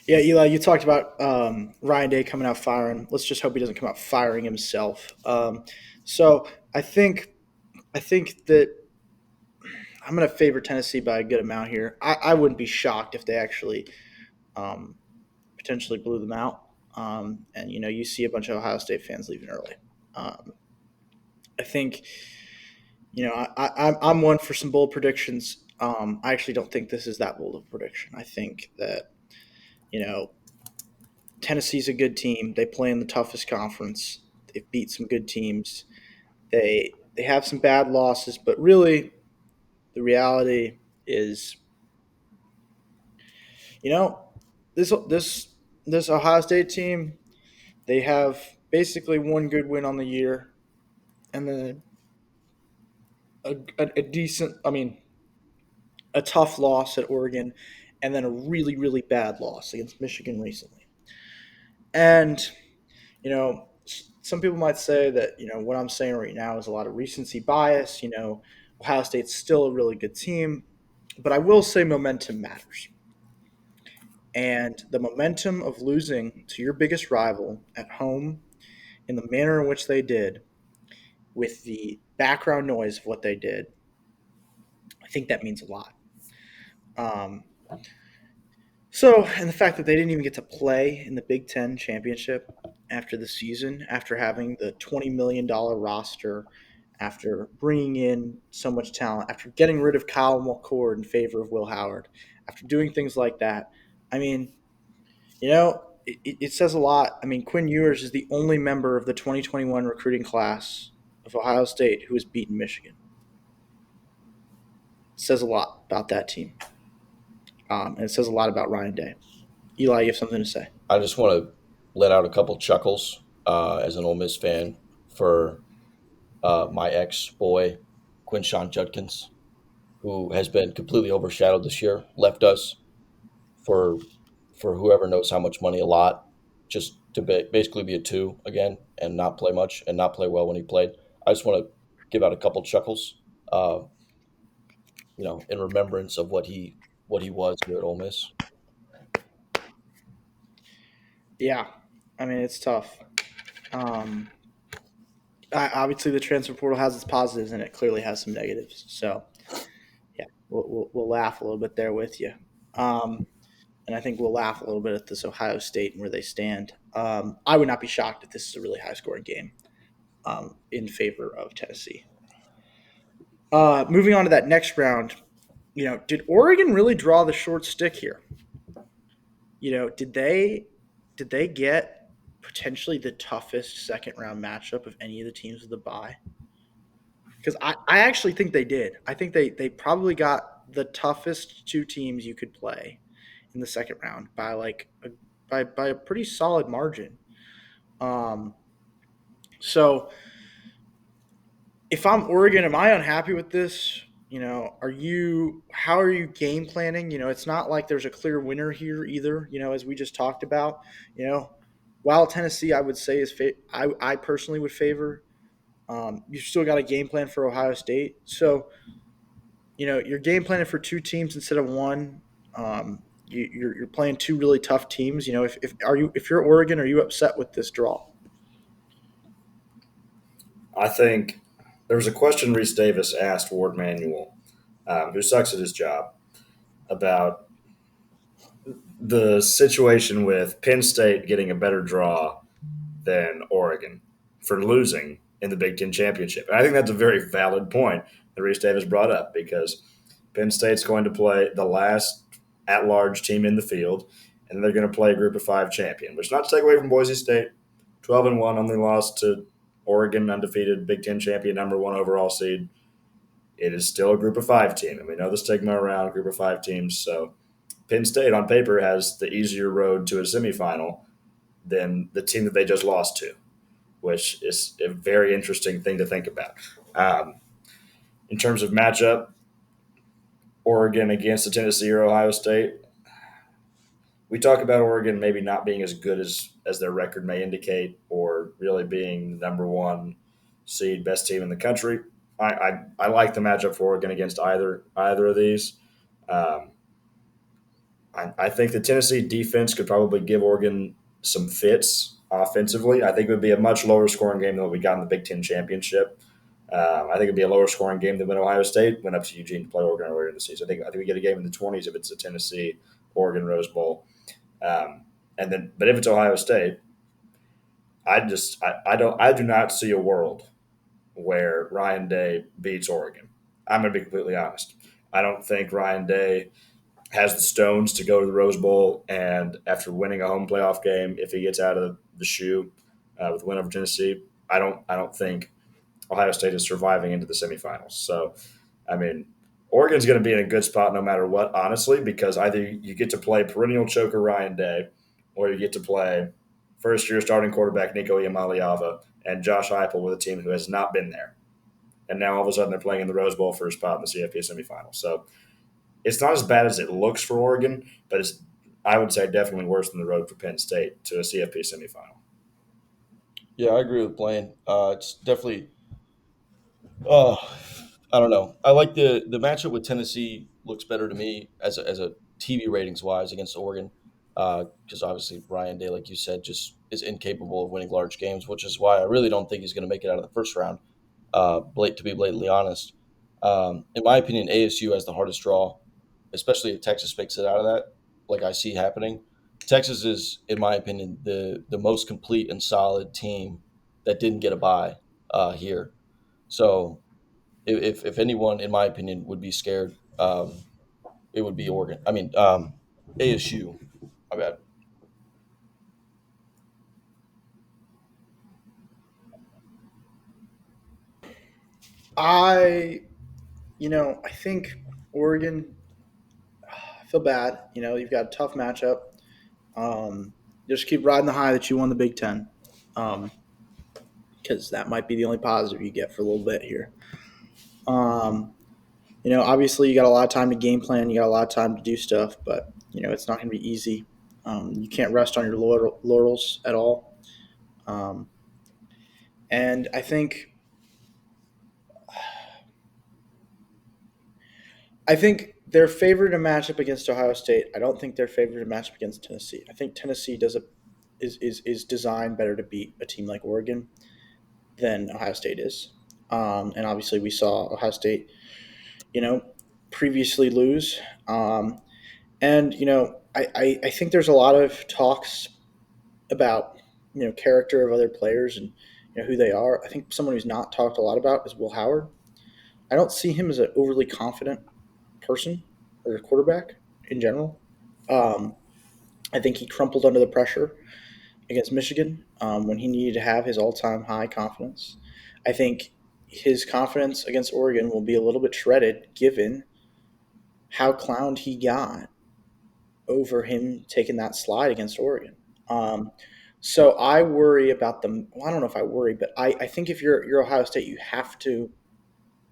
Yeah, Eli, you talked about Ryan Day coming out firing. Let's just hope he doesn't come out firing himself. So I think that I'm going to favor Tennessee by a good amount here. I wouldn't be shocked if they actually um, potentially blew them out. And you see a bunch of Ohio State fans leaving early. Um, I think I'm one for some bold predictions. I actually don't think this is that bold of a prediction. I think that you know Tennessee's a good team. They play in the toughest conference. They've beat some good teams. They have some bad losses, but really the reality is, you know, this Ohio State team, they have basically one good win on the year, and then a decent, I mean, a tough loss at Oregon, and then a really really bad loss against Michigan recently. And some people might say that what I'm saying right now is a lot of recency bias. Ohio State's still a really good team, but I will say momentum matters. And the momentum of losing to your biggest rival at home in the manner in which they did, with the background noise of what they did, I think that means a lot. Um, and the fact that they didn't even get to play in the Big Ten championship after the season, after having the $20 million roster, after bringing in so much talent, after getting rid of Kyle McCord in favor of Will Howard, after doing things like that, I mean, it says a lot. I mean, Quinn Ewers is the only member of the 2021 recruiting class of Ohio State who has beaten Michigan. It says a lot about that team. And it says a lot about Ryan Day. Eli, you have something to say? I just want to let out a couple chuckles as an Ole Miss fan for my ex boy, Quinshawn Judkins, who has been completely overshadowed this year, left us for whoever knows how much money, a lot, just to basically be a two again and not play much and not play well when he played. I just want to give out a couple chuckles, uh, in remembrance of what he was here at Ole Miss. Yeah, I mean it's tough. Um, Obviously, the transfer portal has its positives and it clearly has some negatives. So yeah, we'll laugh a little bit there with you. Um, and I think we'll laugh a little bit at this Ohio State and where they stand. I would not be shocked if this is a really high scoring game in favor of Tennessee. Moving on to that next round, did Oregon really draw the short stick here? Did they get potentially the toughest second round matchup of any of the teams with the bye? Because I actually think they did. I think they probably got the toughest two teams you could play in the second round by by a pretty solid margin. Um, so if I'm Oregon, am I unhappy with this? How are you game planning? It's not like there's a clear winner here either, as we just talked about. You know, while Tennessee, I would say I personally would favor. You still got a game plan for Ohio State. So, you're game planning for two teams instead of one. You're playing two really tough teams. If you're Oregon, are you upset with this draw? I think there was a question Reese Davis asked Ward Manuel, who sucks at his job, about the situation with Penn State getting a better draw than Oregon for losing in the Big Ten championship. And I think that's a very valid point that Reese Davis brought up because Penn State's going to play the last at-large team in the field, and they're going to play a Group of Five champion. Which, not to take away from Boise State, 12-1, only lost to Oregon, undefeated Big Ten champion, number one overall seed. It is still a Group of Five team, and we know the stigma around Group of Five teams. So Penn State, on paper, has the easier road to a semifinal than the team that they just lost to, which is a very interesting thing to think about. Um, in terms of matchup, Oregon against the Tennessee or Ohio State, we talk about Oregon maybe not being as good as their record may indicate, or really being the number one seed, best team in the country. I like the matchup for Oregon against either of these. Um, I think the Tennessee defense could probably give Oregon some fits offensively. I think it would be a much lower scoring game than what we got in the Big Ten championship. I think it'd be a lower scoring game than when Ohio State went up to Eugene to play Oregon earlier in the season. I think we get a game in the 20s if it's a Tennessee Oregon Rose Bowl. But if it's Ohio State, I do not see a world where Ryan Day beats Oregon. I'm going to be completely honest. I don't think Ryan Day has the stones to go to the Rose Bowl, and after winning a home playoff game, if he gets out of the shoe with a win over Tennessee, I don't think Ohio State is surviving into the semifinals. So, I mean, Oregon's going to be in a good spot no matter what, honestly, because either you get to play perennial choker Ryan Day, or you get to play first-year starting quarterback Nico Iamaleava and Josh Heupel with a team who has not been there, and now all of a sudden they're playing in the Rose Bowl for a spot in the CFP semifinals. So it's not as bad as it looks for Oregon, but it's I would say definitely worse than the road for Penn State to a CFP semifinal. Yeah, I agree with Blaine. It's definitely. Uh, I don't know. I like the matchup with Tennessee. Looks better to me as a TV ratings wise against Oregon, because obviously Ryan Day, like you said, just is incapable of winning large games, which is why I really don't think he's going to make it out of the first round. To be blatantly honest, in my opinion, ASU has the hardest draw, especially if Texas makes it out of that, like I see happening. Texas is, in my opinion, the most complete and solid team that didn't get a bye here. So if anyone, in my opinion, would be scared, it would be Oregon. I mean, ASU. My bad. I, I think Oregon, I feel bad. You've got a tough matchup. Just keep riding the high that you won the Big Ten, because that might be the only positive you get for a little bit here. Um, obviously you got a lot of time to game plan. You got a lot of time to do stuff, but it's not going to be easy. You can't rest on your laurels at all. Um, and I think they're favored in a matchup against Ohio State. I don't think they're favored in a matchup against Tennessee. I think Tennessee is designed better to beat a team like Oregon than Ohio State is. And obviously we saw Ohio State, you know, previously lose. And I think there's a lot of talks about character of other players and who they are. I think someone who's not talked a lot about is Will Howard. I don't see him as an overly confident person or a quarterback in general. Um, I think he crumpled under the pressure against Michigan when he needed to have his all-time high confidence. I think his confidence against Oregon will be a little bit shredded given how clowned he got over him taking that slide against Oregon. Um, so I worry about the. Well, I don't know if I worry, but I think if you're Ohio State, you have to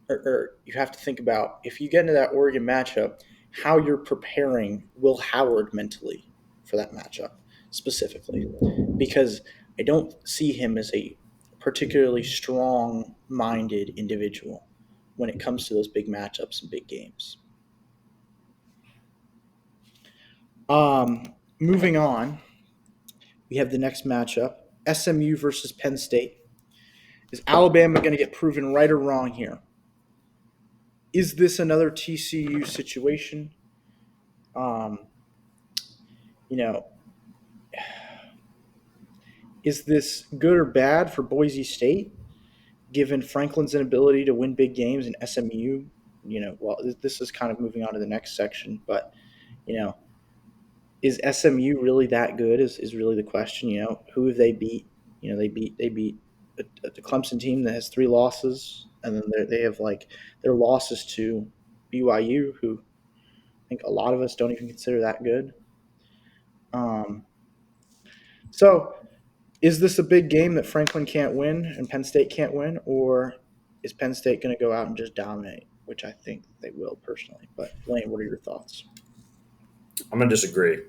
or you have to think about if you get into that Oregon matchup, how you're preparing Will Howard mentally for that matchup specifically, because I don't see him as a particularly strong-minded individual when it comes to those big matchups and big games. Moving on, we have the next matchup: SMU versus Penn State. Is Alabama going to get proven right or wrong here? Is this another TCU situation? Um, you know, is this good or bad for Boise State, given Franklin's inability to win big games and SMU? Well, this is kind of moving on to the next section, but you know, is SMU really that good? Is really the question. Who have they beat? They beat the Clemson team that has three losses, and then they have like their losses to BYU, who I think a lot of us don't even consider that good. Um, so is this a big game that Franklin can't win and Penn State can't win, or is Penn State going to go out and just dominate? Which I think they will personally. But Blaine, what are your thoughts? I'm going to disagree.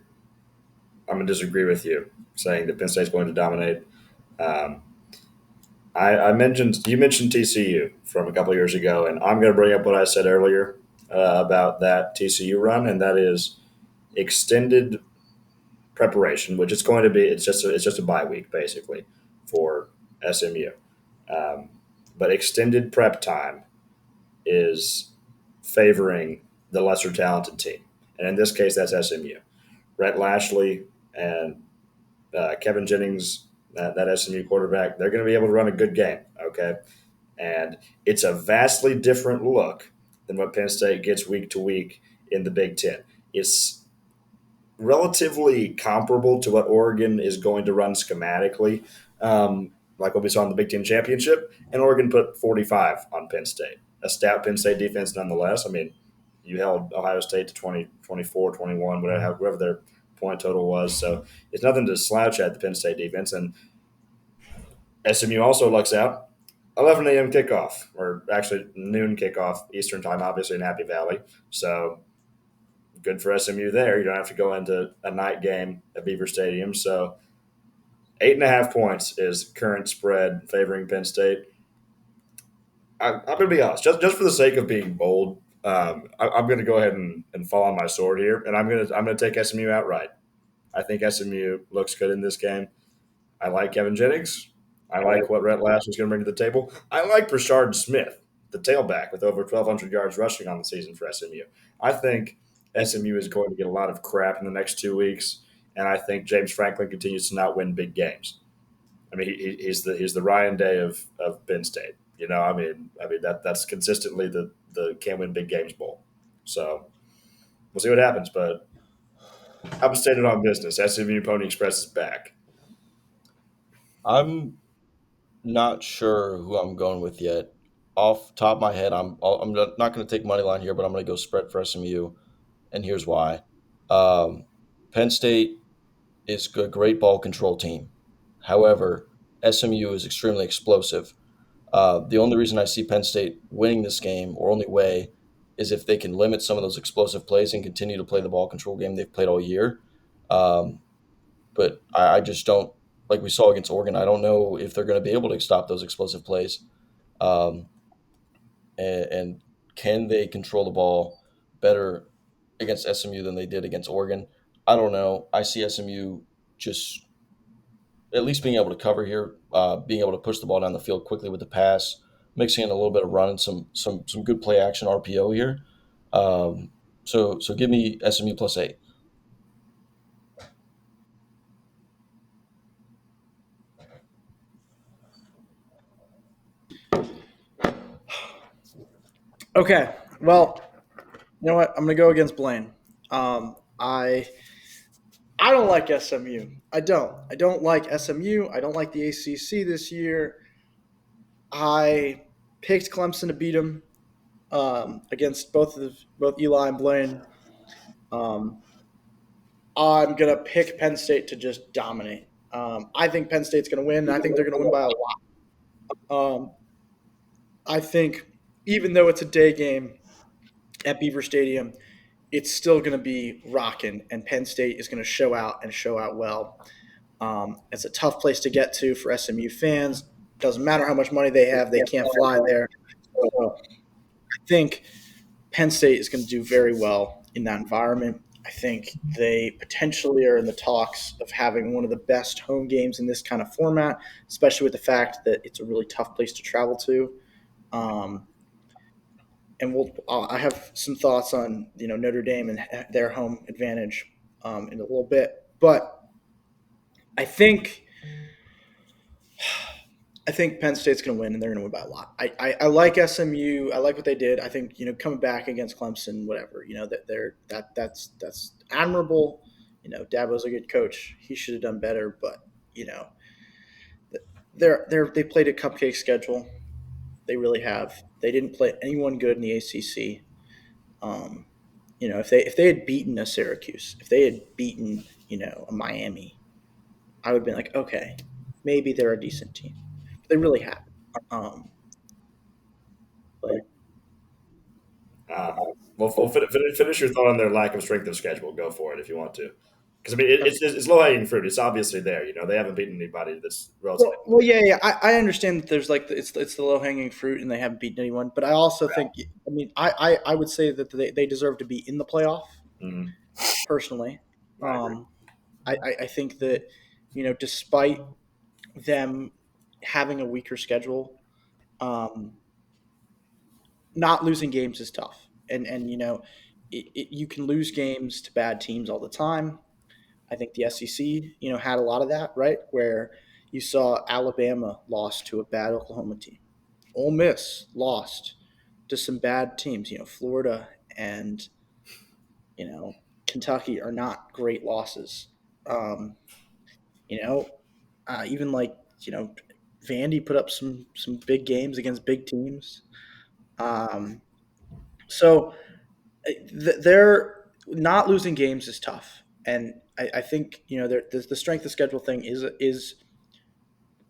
I'm going to disagree with you saying that Penn State's going to dominate. Um, I mentioned you mentioned TCU from a couple of years ago, and I'm going to bring up what I said earlier about that TCU run, and that is extended preparation, which it's going to be. It's just a bye week basically for SMU. Um, but extended prep time is favoring the lesser talented team, and in this case, that's SMU. Rhett Lashley and Kevin Jennings, that SMU quarterback, they're going to be able to run a good game. Okay, and it's a vastly different look than what Penn State gets week to week in the Big Ten. It's relatively comparable to what Oregon is going to run schematically, like what we saw in the Big Ten championship. And Oregon put 45 on Penn State. A stout Penn State defense, nonetheless. I mean, you held Ohio State to 20, 24, 21, whatever their point total was. So it's nothing to slouch at the Penn State defense. And SMU also lucks out. 11 a.m. kickoff, or actually noon kickoff Eastern time, obviously in Happy Valley. So good for SMU there. You don't have to go into a night game at Beaver Stadium. So 8.5 points is current spread favoring Penn State. I'm going to be honest, just for the sake of being bold, I'm going to go ahead and fall on my sword here, and I'm going to take SMU outright. I think SMU looks good in this game. I like Kevin Jennings. I like what Rhett Lash is going to bring to the table. I like Brashard Smith, the tailback, with over 1,200 yards rushing on the season for SMU. I think SMU is going to get a lot of crap in the next 2 weeks, and I think James Franklin continues to not win big games. I mean, he's the Ryan Day of Penn State. That's consistently the can't win big games bowl. So we'll see what happens. But I'm stated on business. SMU Pony Express is back. I'm not sure who I'm going with yet. Off the top of my head, I'm not going to take money line here, but I'm going to go spread for SMU, and here's why. Um, Penn State is a great ball control team. However, SMU is extremely explosive. The only reason I see Penn State winning this game, or only way, is if they can limit some of those explosive plays and continue to play the ball control game they've played all year. Um, but I just don't, like we saw against Oregon, I don't know if they're going to be able to stop those explosive plays. Um, and can they control the ball better against SMU than they did against Oregon? I don't know. I see SMU just at least being able to cover here, being able to push the ball down the field quickly with the pass, mixing in a little bit of run and some good play action RPO here. So give me SMU +8. Okay. Well, you know what? I'm going to go against Blaine. Um, I I don't like SMU. I don't. I don't like SMU. I don't like the ACC this year. I picked Clemson to beat them against both Eli and Blaine. Um, I'm gonna pick Penn State to just dominate. I think Penn State's gonna win. I think they're gonna win by a lot. I think even though it's a day game at Beaver Stadium, it's still gonna be rocking, and Penn State is gonna show out and show out well. It's a tough place to get to for SMU fans. Doesn't matter how much money they have, they can't fly there. So I think Penn State is going to do very well in that environment. I think they potentially are in the talks of having one of the best home games in this kind of format, especially with the fact that it's a really tough place to travel to. Um, and I have some thoughts on Notre Dame and their home advantage in a little bit, but I think I think Penn State's going to win, and they're going to win by a lot. I like SMU. I like what they did. I think coming back against Clemson, whatever that's admirable. Dabo's a good coach. He should have done better, but you know they played a cupcake schedule. They really have. They didn't play anyone good in the ACC. Um, if they had beaten a Syracuse, if they had beaten a Miami, I would have been like, okay, maybe they're a decent team. But they really haven't. Um, but Finish your thought on their lack of strength of schedule. Go for it if you want to, because I mean it's low hanging fruit. It's obviously there. They haven't beaten anybody that's relatively. well, yeah. I understand that there's like it's the low hanging fruit and they haven't beaten anyone, but I also think I mean I would say that they deserve to be in the playoff. Mhm. personally. I agree. Um, I think that, despite them having a weaker schedule, um, not losing games is tough. And you can lose games to bad teams all the time. I think the SEC, had a lot of that, right? Where you saw Alabama lost to a bad Oklahoma team. Ole Miss lost to some bad teams. Florida and you know Kentucky are not great losses. Um, you know, even like Vandy put up some big games against big teams. Um, so they're not losing games is tough, and I think the strength of schedule thing is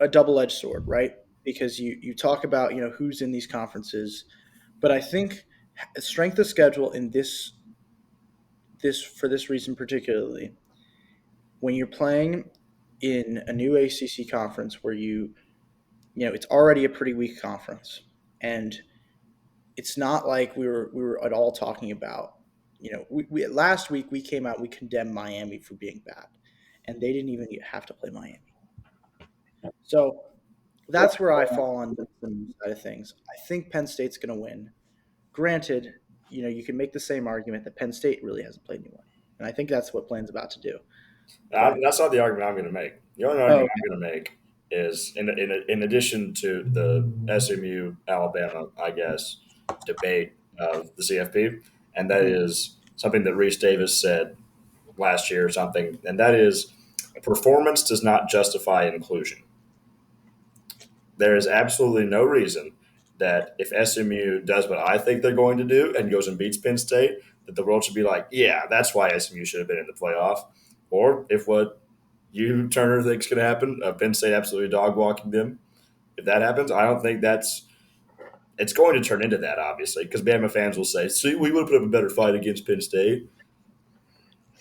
a double edged sword, right? Because you talk about who's in these conferences, but I think strength of schedule in this for this reason particularly, when you're playing in a new ACC conference where it's already a pretty weak conference, and it's not like we were at all talking about. We last week we came out, we condemned Miami for being bad, and they didn't even have to play Miami. So that's where I fall on the side of things. I think Penn State's going to win. Granted, you can make the same argument that Penn State really hasn't played anyone, and I think that's what Plain's about to do. But That's not the argument I'm going to make. The only oh, argument I'm going to make is, in addition to the SMU Alabama, I guess, debate of the CFP, and that mhm. is something that Reese Davis said last year or something, and that is performance does not justify inclusion. There is absolutely no reason that if SMU does what I think they're going to do and goes and beats Penn State, that the world should be like, yeah, that's why SMU should have been in the playoff. Or if what you, Turner, thinks could happen, Penn State absolutely dog walking them, if that happens, I don't think it's going to turn into that, obviously, because Bama fans will say, see, we would have put up a better fight against Penn State,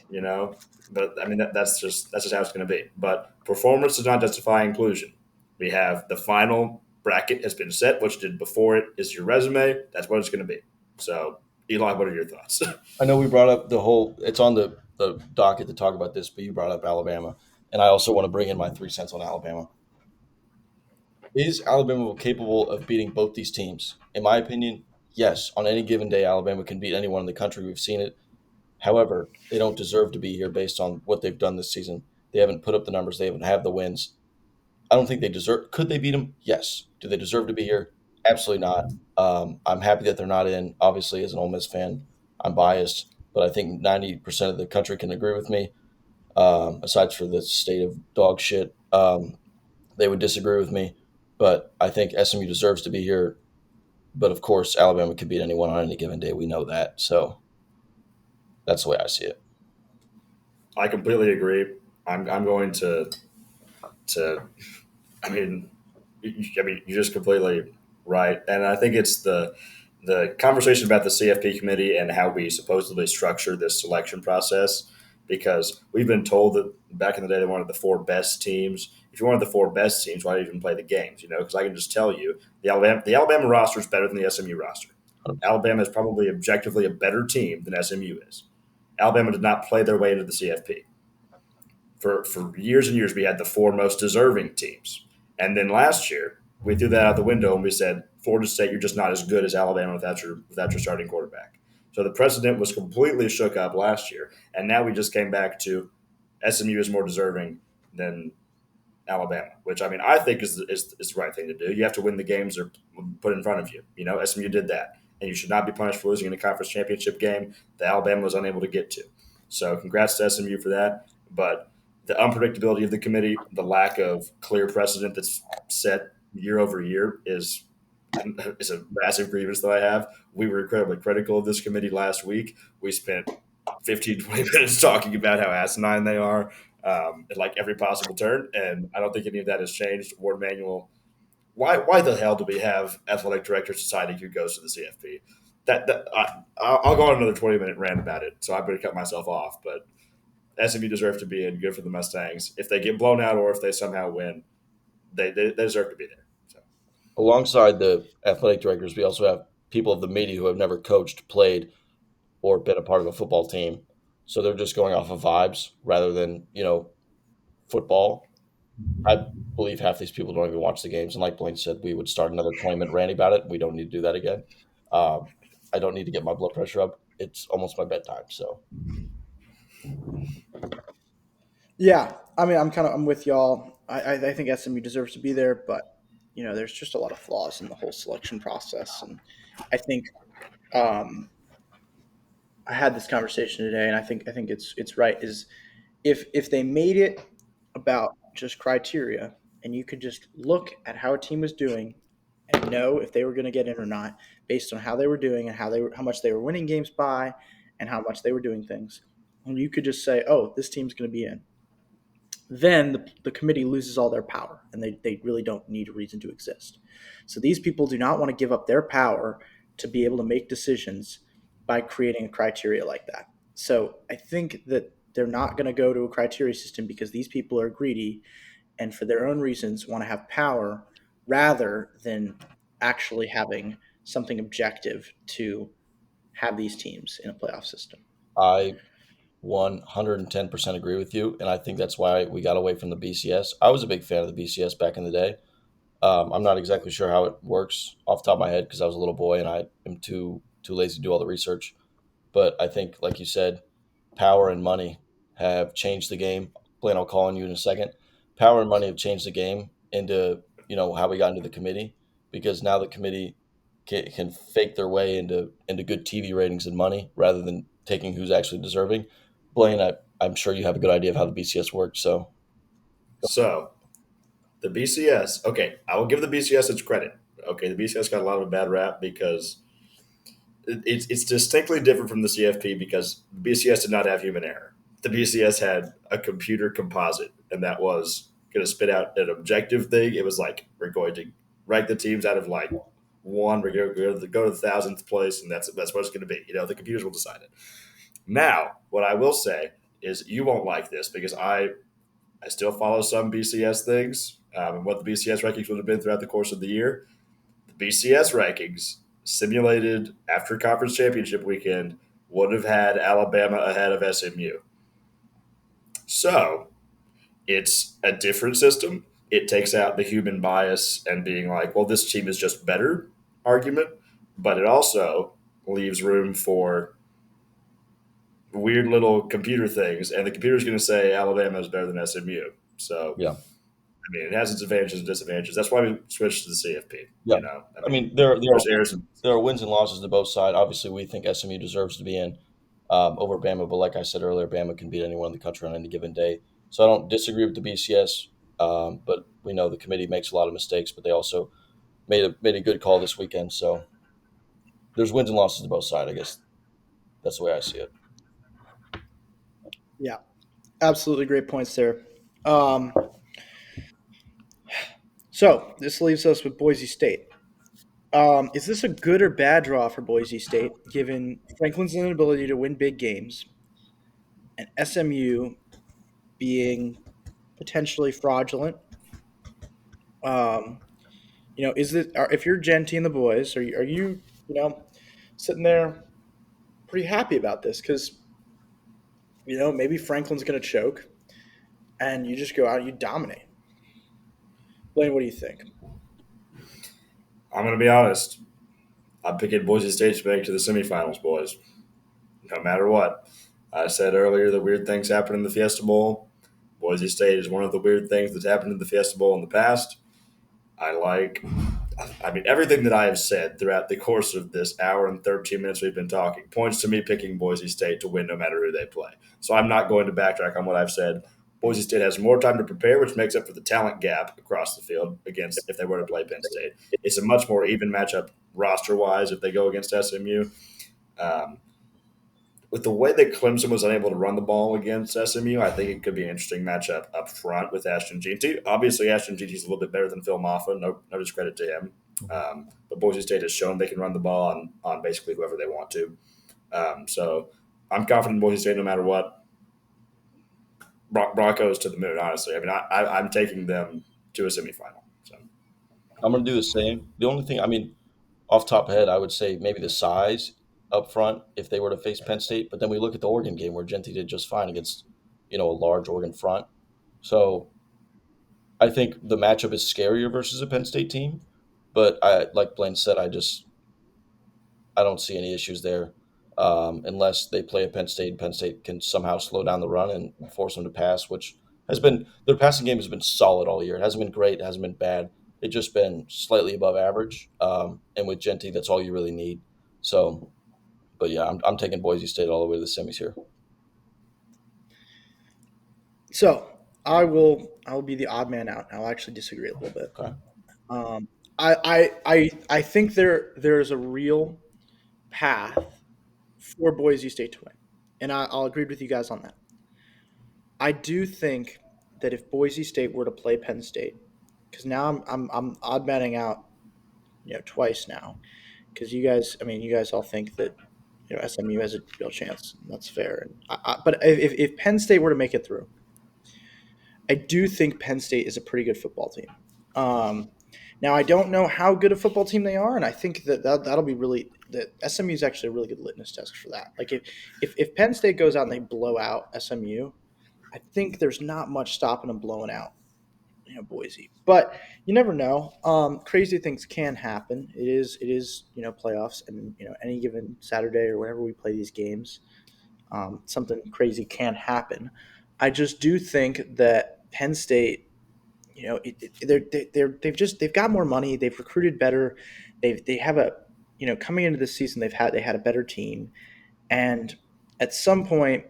you know. But I mean, that's just how it's going to be. But performance does not justify inclusion. We have the final bracket has been set. What you did before it is your resume. That's what it's going to be. So, Eli, what are your thoughts? I know we brought up the whole. It's on the docket to talk about this, but you brought up Alabama, and I also want to bring in my 3 cents on Alabama. Is Alabama capable of beating both these teams? In my opinion, yes. On any given day, Alabama can beat anyone in the country. We've seen it. However, they don't deserve to be here based on what they've done this season. They haven't put up the numbers. They haven't had the wins. I don't think they deserve. Could they beat them? Yes. Do they deserve to be here? Absolutely not. I'm happy that they're not in. Obviously, as an Ole Miss fan, I'm biased, but I think 90% of the country can agree with me. Aside for the state of dog shit, they would disagree with me. But I think SMU deserves to be here. But of course, Alabama could beat anyone on any given day. We know that. So that's the way I see it. I completely agree. I'm going to I mean, you're just completely right, and I think it's the conversation about the CFP committee and how we supposedly structure this selection process. Because we've been told that back in the day they wanted the four best teams. If you wanted the four best teams, why even play the games? Because I can just tell you the Alabama roster is better than the SMU roster. Alabama is probably objectively a better team than SMU is. Alabama did not play their way into the CFP for years and years. We had the four most deserving teams, and then last year we threw that out the window and we said, Florida State, you're just not as good as Alabama without your starting quarterback. So the precedent was completely shook up last year, and now we just came back to SMU is more deserving than Alabama, which I mean I think is the right thing to do. You have to win the games that are put in front of you. SMU did that, and you should not be punished for losing in a conference championship game that Alabama was unable to get to. So congrats to SMU for that. But the unpredictability of the committee, the lack of clear precedent that's set year over year is a massive grievance that I have. We were incredibly critical of this committee last week. We spent 15, 20 minutes talking about how asinine they are at like every possible turn. And I don't think any of that has changed. Ward Manuel, why the hell do we have athletic directors deciding who goes to the CFP? I'll go on another 20-minute rant about it. So I better cut myself off. But SMU deserve to be in. Good for the Mustangs. If they get blown out or if they somehow win, they deserve to be there. So Alongside the athletic directors, we also have people of the media who have never coached, played, or been a part of a football team. So they're just going off of vibes rather than football. I believe half these people don't even watch the games, and like Blaine said, we would start another 20-minute rant about it. We don't need to do that again. Um, I don't need to get my blood pressure up. It's almost my bedtime, so Yeah, I mean, I'm with y'all. I think SMU deserves to be there, but there's just a lot of flaws in the whole selection process, and I think um, I had this conversation today, and I think it's right. Is if they made it about just criteria, and you could just look at how a team was doing and know if they were going to get in or not based on how they were doing and how much they were winning games by, and how much they were doing things, and you could just say, oh, this team's going to be in. Then the committee loses all their power and they really don't need a reason to exist. So these people do not want to give up their power to be able to make decisions by creating a criteria like that. So I think that they're not going to go to a criteria system because these people are greedy and for their own reasons want to have power rather than actually having something objective to have these teams in a playoff system. I 110% agree with you, and I think that's why we got away from the BCS. I was a big fan of the BCS back in the day. I'm not exactly sure how it works off the top of my head because I was a little boy and I am too lazy to do all the research. But I think, like you said, power and money have changed the game. Blaine, I'll call on you in a second. Power and money have changed the game into how we got into the committee because now the committee can fake their way into good TV ratings and money rather than taking who's actually deserving. Blaine, I'm sure you have a good idea of how the BCS works. So So the BCS, okay, I will give the BCS its credit. Okay, the BCS got a lot of a bad rap because it's distinctly different from the CFP because the BCS did not have human error. The BCS had a computer composite, and that was going to spit out an objective thing. It was like we're going to rank the teams out of like one, we're going to go to the thousandth place, and that's what it's going to be. The computers will decide it. Now, what I will say is you won't like this because I still follow some BCS things and what the BCS rankings would have been throughout the course of the year. The BCS rankings simulated after conference championship weekend would have had Alabama ahead of SMU. So it's a different system. It takes out the human bias and being like, well, this team is just better argument, but it also leaves room for weird little computer things, and the computer's going to say Alabama is better than SMU. So yeah, I mean, it has its advantages and disadvantages. That's why we switched to the CFP. yeah. I I mean, mean, there are there's errors. there are wins and losses to both sides. Obviously, we think SMU deserves to be in over Bama, but like I said earlier, Bama can beat anyone in the country on any given day. So I don't disagree with the BCS, but we know the committee makes a lot of mistakes, but they also made a good call this weekend. So there's wins and losses to both sides. I guess that's the way I see it. Yeah, absolutely great points there. Um, so this leaves us with Boise State. Is this a good or bad draw for Boise State, given Franklin's inability to win big games and SMU being potentially fraudulent? Um, is it if you're Genty and the boys, are you sitting there pretty happy about this because maybe Franklin's going to choke and you just go out and you dominate. Blaine, what do you think? I'm going to be honest. I'm picking Boise State to make it to the semifinals, boys. No matter what. I said earlier that weird things happen in the Fiesta Bowl. Boise State is one of the weird things that's happened in the Fiesta Bowl in the past. I like, I mean, everything that I have said throughout the course of this hour and 13 minutes we've been talking points to me picking Boise State to win no matter who they play. So I'm not going to backtrack on what I've said. Boise State has more time to prepare, which makes up for the talent gap across the field against if they were to play Penn State. It's a much more even matchup roster wise if they go against SMU. Um, with the way that Clemson was unable to run the ball against SMU, I think it could be an interesting matchup up front with Ashton Jeanty. Obviously, Ashton Jeanty is a little bit better than Phil Maffa. No discredit to him. But Boise State has shown they can run the ball on basically whoever they want to. So I'm confident in Boise State no matter what. Broncos to the moon, honestly. I mean, I'm taking them to a semifinal. So I'm going to do the same. The only thing, I mean, off top of head, I would say maybe the size. up front if they were to face Penn State. But then we look at the Oregon game where Genty did just fine against, a large Oregon front. So I think the matchup is scarier versus a Penn State team. But like Blaine said, I don't see any issues there unless they play at Penn State. And Penn State can somehow slow down the run and force them to pass, which has been their passing game has been solid all year. It hasn't been great, it hasn't been bad. It's just been slightly above average. And with Genty, that's all you really need. So, but yeah, I'm taking Boise State all the way to the semis here. So I will be the odd man out. I'll actually disagree a little bit. Okay. Um, I think there's a real path for Boise State to win, and I'll agree with you guys on that. I do think that if Boise State were to play Penn State, because now I'm odd manning out, twice now, because you guys all think that SMU has a real chance. And that's fair. But if Penn State were to make it through, I do think Penn State is a pretty good football team. Um, Now I don't know how good a football team they are, and I think that'll be really that SMU is actually a really good litmus test for that. Like if Penn State goes out and they blow out SMU, I think there's not much stopping them blowing out Boise. But you never know. Crazy things can happen. It is playoffs, and any given Saturday or whenever we play these games, something crazy can happen. I just do think that Penn State, they've got more money. They've recruited better. They have a coming into this season they had a better team, and at some point,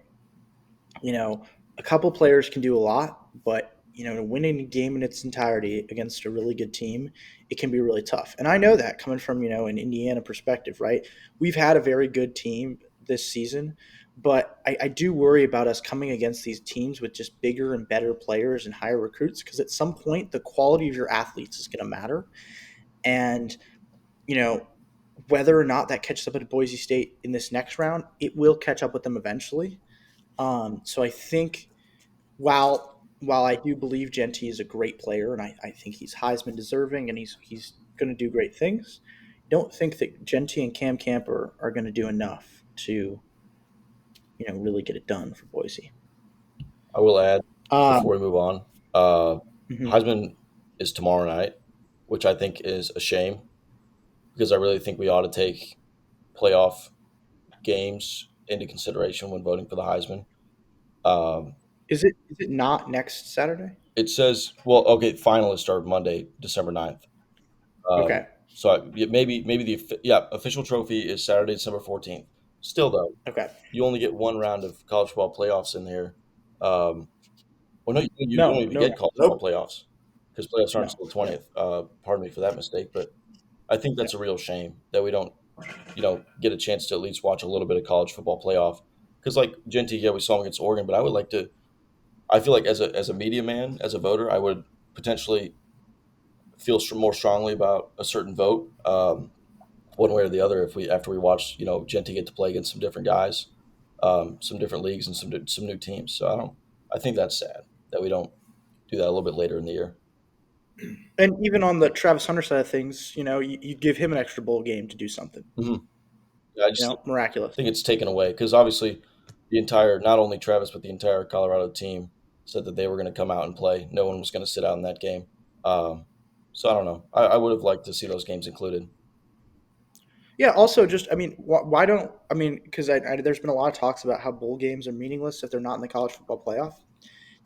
a couple players can do a lot, but winning a game in its entirety against a really good team, it can be really tough. And I know that coming from an Indiana perspective, right? We've had a very good team this season, but I do worry about us coming against these teams with just bigger and better players and higher recruits because at some point the quality of your athletes is going to matter, and you know whether or not that catches up with Boise State in this next round, it will catch up with them eventually. So I think while I do believe Genty is a great player and I think he's Heisman deserving and he's going to do great things, I don't think that Genty and Cam Camper are going to do enough to really get it done for Boise. I will add Um, before we move on, uh, mhm. Heisman is tomorrow night, which I think is a shame because I really think we ought to take playoff games into consideration when voting for the Heisman. Um, Is it not next Saturday? it says, well, okay, finalists start Monday, December 9th. Um, Okay. so maybe official trophy is Saturday, December 14th. Still though, Okay. you only get one round of college football playoffs in here. Um, well, no, you don't No, even no, get college football Nope. playoffs because playoffs aren't no. until the Yeah. 20th. Pardon me for that mistake, but I think Yeah. that's a real shame that we don't, get a chance to at least watch a little bit of college football playoff. Because like Genty, yeah, we saw him against Oregon, but I would like to. I feel like as a media man, as a voter, I would potentially feel more strongly about a certain vote, one way or the other. If we after we watch, Genty get to play against some different guys, some different leagues, and some new teams. So I don't. I think that's sad that we don't do that a little bit later in the year. And even on the Travis Hunter side of things, you give him an extra bowl game to do something, Hmm. Yeah, I just miraculous. think it's taken away because obviously the entire, not only Travis but the entire Colorado team said that they were going to come out and play. No one was going to sit out in that game. Um, so I don't know. I would have liked to see those games included. Yeah. Also, just why don't because there's been a lot of talks about how bowl games are meaningless if they're not in the college football playoff.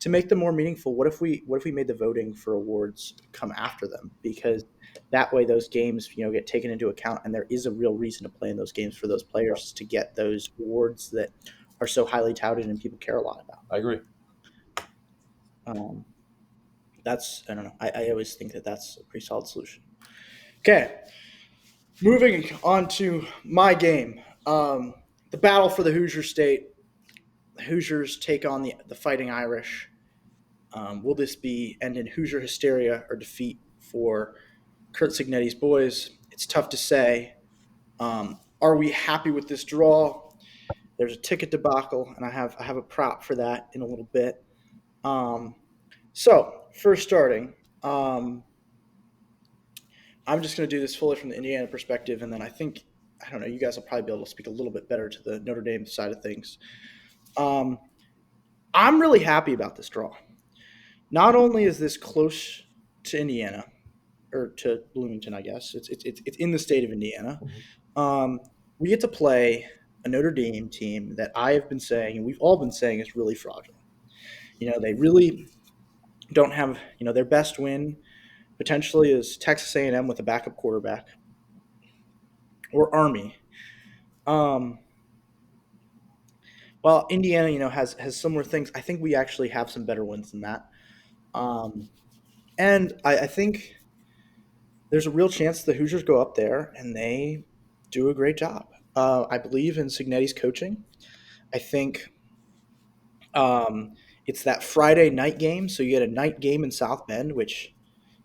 To make them more meaningful, what if we made the voting for awards come after them? Because that way those games get taken into account, and there is a real reason to play in those games for those players to get those awards that are so highly touted and people care a lot about. I agree. Um, that's I don't know. I always think that that's a pretty solid solution. Okay, moving on to my game. The battle for the Hoosier State. The Hoosiers take on the Fighting Irish. Will this be end in Hoosier hysteria or defeat for Kurt Signetti's boys? It's tough to say. Are we happy with this draw? There's a ticket debacle, and I have a prop for that in a little bit. Um, so first starting, um, I'm just going to do this fully from the Indiana perspective, and then I think I don't know. You guys will probably be able to speak a little bit better to the Notre Dame side of things. Um, I'm really happy about this draw. Not only is this close to Indiana or to Bloomington, I guess it's in the state of Indiana. Mhm. We get to play a Notre Dame team that I have been saying, and we've all been saying, is really fraudulent. They really don't have. Their best win potentially is Texas A&M with a backup quarterback or Army. Um, well, Indiana, has similar things. I think we actually have some better wins than that. Um, and I think there's a real chance the Hoosiers go up there and they do a great job. I believe in Signetti's coaching. I think it's that Friday night game, so you get a night game in South Bend, which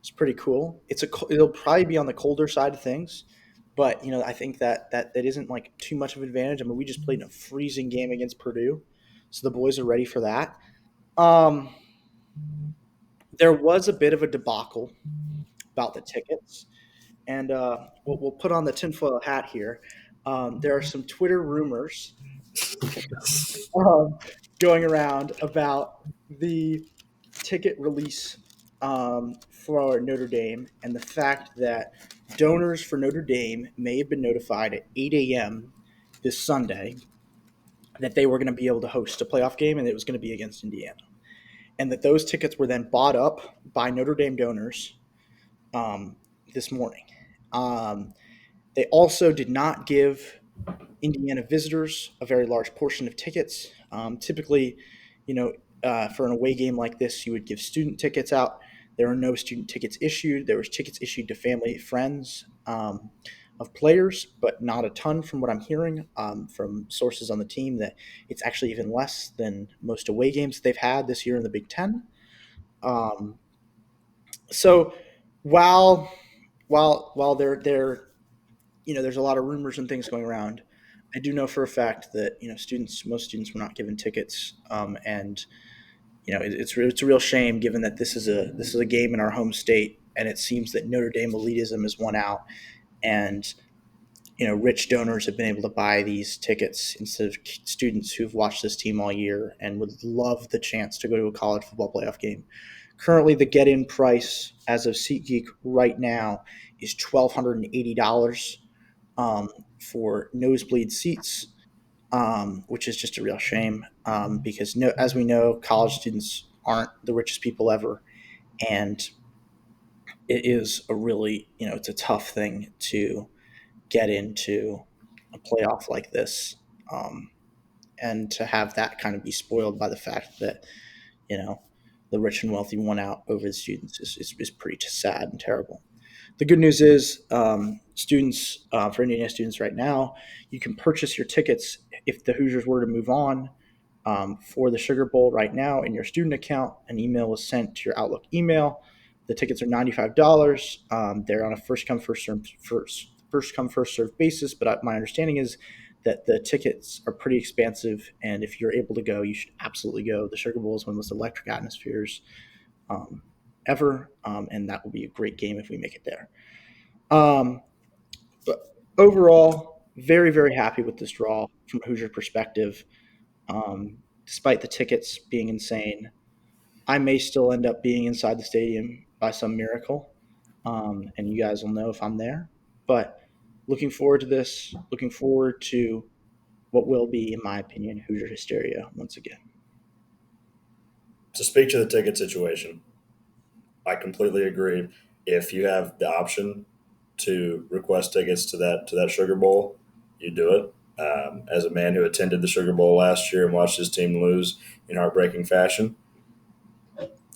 is pretty cool. It'll probably be on the colder side of things, but I think that isn't like too much of an advantage. I mean, we just played in a freezing game against Purdue, so the boys are ready for that. Um, there was a bit of a debacle about the tickets, and we'll put on the tinfoil hat here. There are some Twitter rumors um, going around about the ticket release for Notre Dame and the fact that donors for Notre Dame may have been notified at 8 a.m. this Sunday that they were going to be able to host a playoff game and it was going to be against Indiana. And that those tickets were then bought up by Notre Dame donors um, this morning. Um, they also did not give Indiana visitors a very large portion of tickets. Typically, you know, for an away game like this, you would give student tickets out. There are no student tickets issued. There was tickets issued to family, friends of players, but not a ton from what I'm hearing from sources on the team. That it's actually even less than most away games they've had this year in the Big Ten. Um, so while while they're there's a lot of rumors and things going around. I do know for a fact that most students were not given tickets, and it's a real shame given that this is a game in our home state, and it seems that Notre Dame elitism is won out, and rich donors have been able to buy these tickets instead of students who've watched this team all year and would love the chance to go to a college football playoff game. Currently, the get-in price as of SeatGeek right now is $1,280 for nosebleed seats, which is just a real shame because, as we know, college students aren't the richest people ever, and it is a really, it's a tough thing to get into a playoff like this, and to have that kind of be spoiled by the fact that you know the rich and wealthy won out over the students is pretty sad and terrible. The good news is, students for Indiana students right now, you can purchase your tickets if the Hoosiers were to move on for the Sugar Bowl right now in your student account. An email was sent to your Outlook email. The tickets are $95. They're on a first come first serve basis, but my understanding is that the tickets are pretty expansive, and if you're able to go, you should absolutely go. The Sugar Bowl is one of the most electric atmospheres um, ever, and that will be a great game if we make it there. Um, but overall, very, very happy with this draw from a Hoosier perspective. Despite the tickets being insane, I may still end up being inside the stadium by some miracle, and you guys will know if I'm there. But looking forward to this. Looking forward to what will be, in my opinion, Hoosier hysteria once again. To speak to the ticket situation, I completely agree. If you have the option to request tickets to that Sugar Bowl, you do it. As a man who attended the Sugar Bowl last year and watched his team lose in heartbreaking fashion,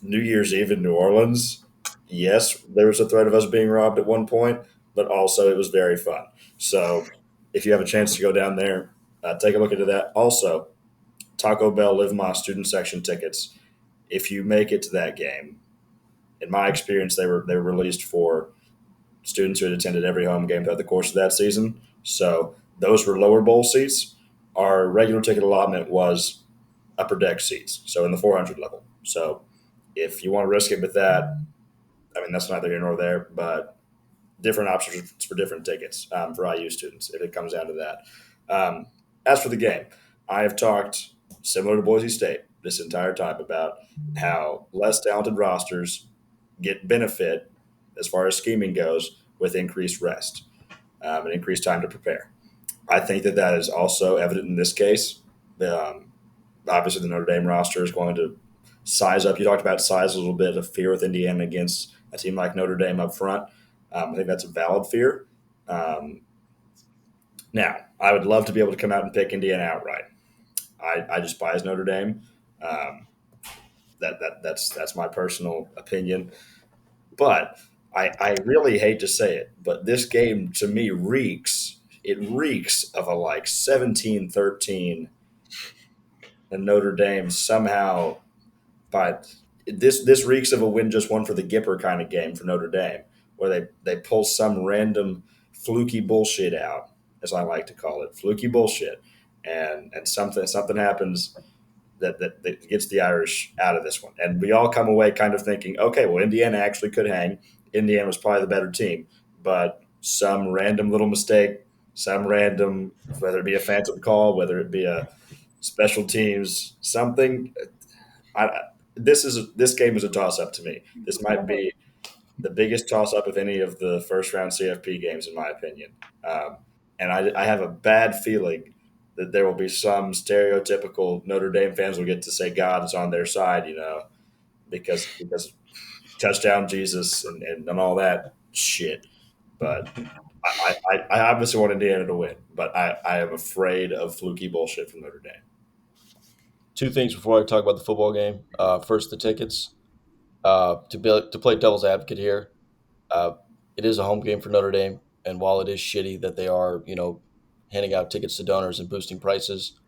New Year's Eve in New Orleans, yes, there was a threat of us being robbed at one point, but also it was very fun. So if you have a chance to go down there, take a look into that. Also, Taco Bell Live Más student section tickets. If you make it to that game, in my experience, they were released for students who had attended every home game throughout the course of that season. So those were lower bowl seats. Our regular ticket allotment was upper deck seats, so in the 400 level. So if you want to risk it with that, I mean, that's neither here nor there, but different options for different tickets for IU students if it comes down to that. As for the game, I have talked similar to Boise State this entire time about how less talented rosters get benefit as far as scheming goes with increased rest and increased time to prepare. I think that that is also evident in this case. Um, Obviously, the Notre Dame roster is going to size up. You talked about size a little bit of fear with Indiana against a team like Notre Dame up front. I think that's a valid fear. Um, Now, I would love to be able to come out and pick Indiana outright. I despise Notre Dame. Um, that's my personal opinion. But I really hate to say it, but this game to me reeks of a like 17-13, and Notre Dame somehow, but this reeks of a win just one for the Gipper kind of game for Notre Dame, where they pull some random fluky bullshit out, as I like to call it, fluky bullshit, and something happens that gets the Irish out of this one. And we all come away kind of thinking, okay, well, Indiana actually could hang. Indiana was probably the better team, but some random little mistake, some random, whether it be a phantom call, whether it be a special teams, something. I, this game is a toss up to me. This might be the biggest toss up of any of the first round CFP games, in my opinion. And I have a bad feeling that there will be some stereotypical Notre Dame fans will get to say God is on their side, because touchdown Jesus and all that shit. But I obviously want Indiana to win, but I am afraid of fluky bullshit from Notre Dame. Two things before I talk about the football game. First, the tickets. To play devil's advocate here, uh, it is a home game for Notre Dame, and while it is shitty that they are, handing out tickets to donors and boosting prices,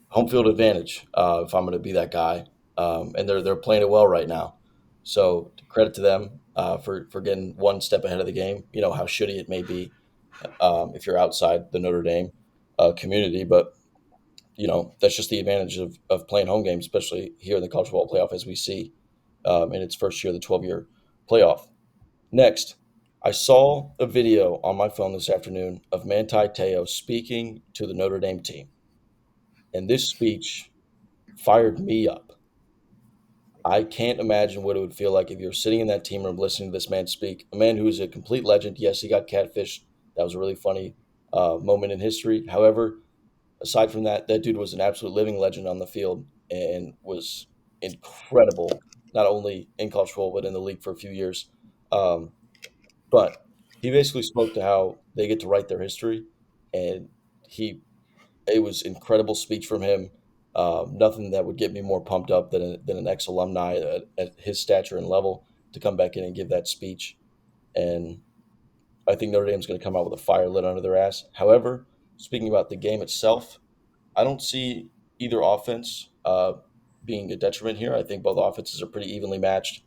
home field advantage. If I'm going to be that guy, and they're playing it well right now, so credit to them for getting one step ahead of the game. You know how shitty it may be if you're outside the Notre Dame community, but that's just the advantage of playing home games, especially here in the college football playoff, as we see in its first year, the 12-year playoff. Next, I saw a video on my phone this afternoon of Manti Te'o speaking to the Notre Dame team, and this speech fired me up. I can't imagine what it would feel like if you're sitting in that team room listening to this man speak, a man who's a complete legend. Yes, he got catfished. That was a really funny moment in history. However, aside from that, that dude was an absolute living legend on the field and was incredible, not only in college football, but in the league for a few years. Um, but he basically spoke to how they get to write their history, and he it was incredible speech from him. Nothing that would get me more pumped up than an ex alumni at his stature and level to come back in and give that speech. And I think Notre Dame's going to come out with a fire lit under their ass. However, speaking about the game itself, I don't see either offense being a detriment here. I think both offenses are pretty evenly matched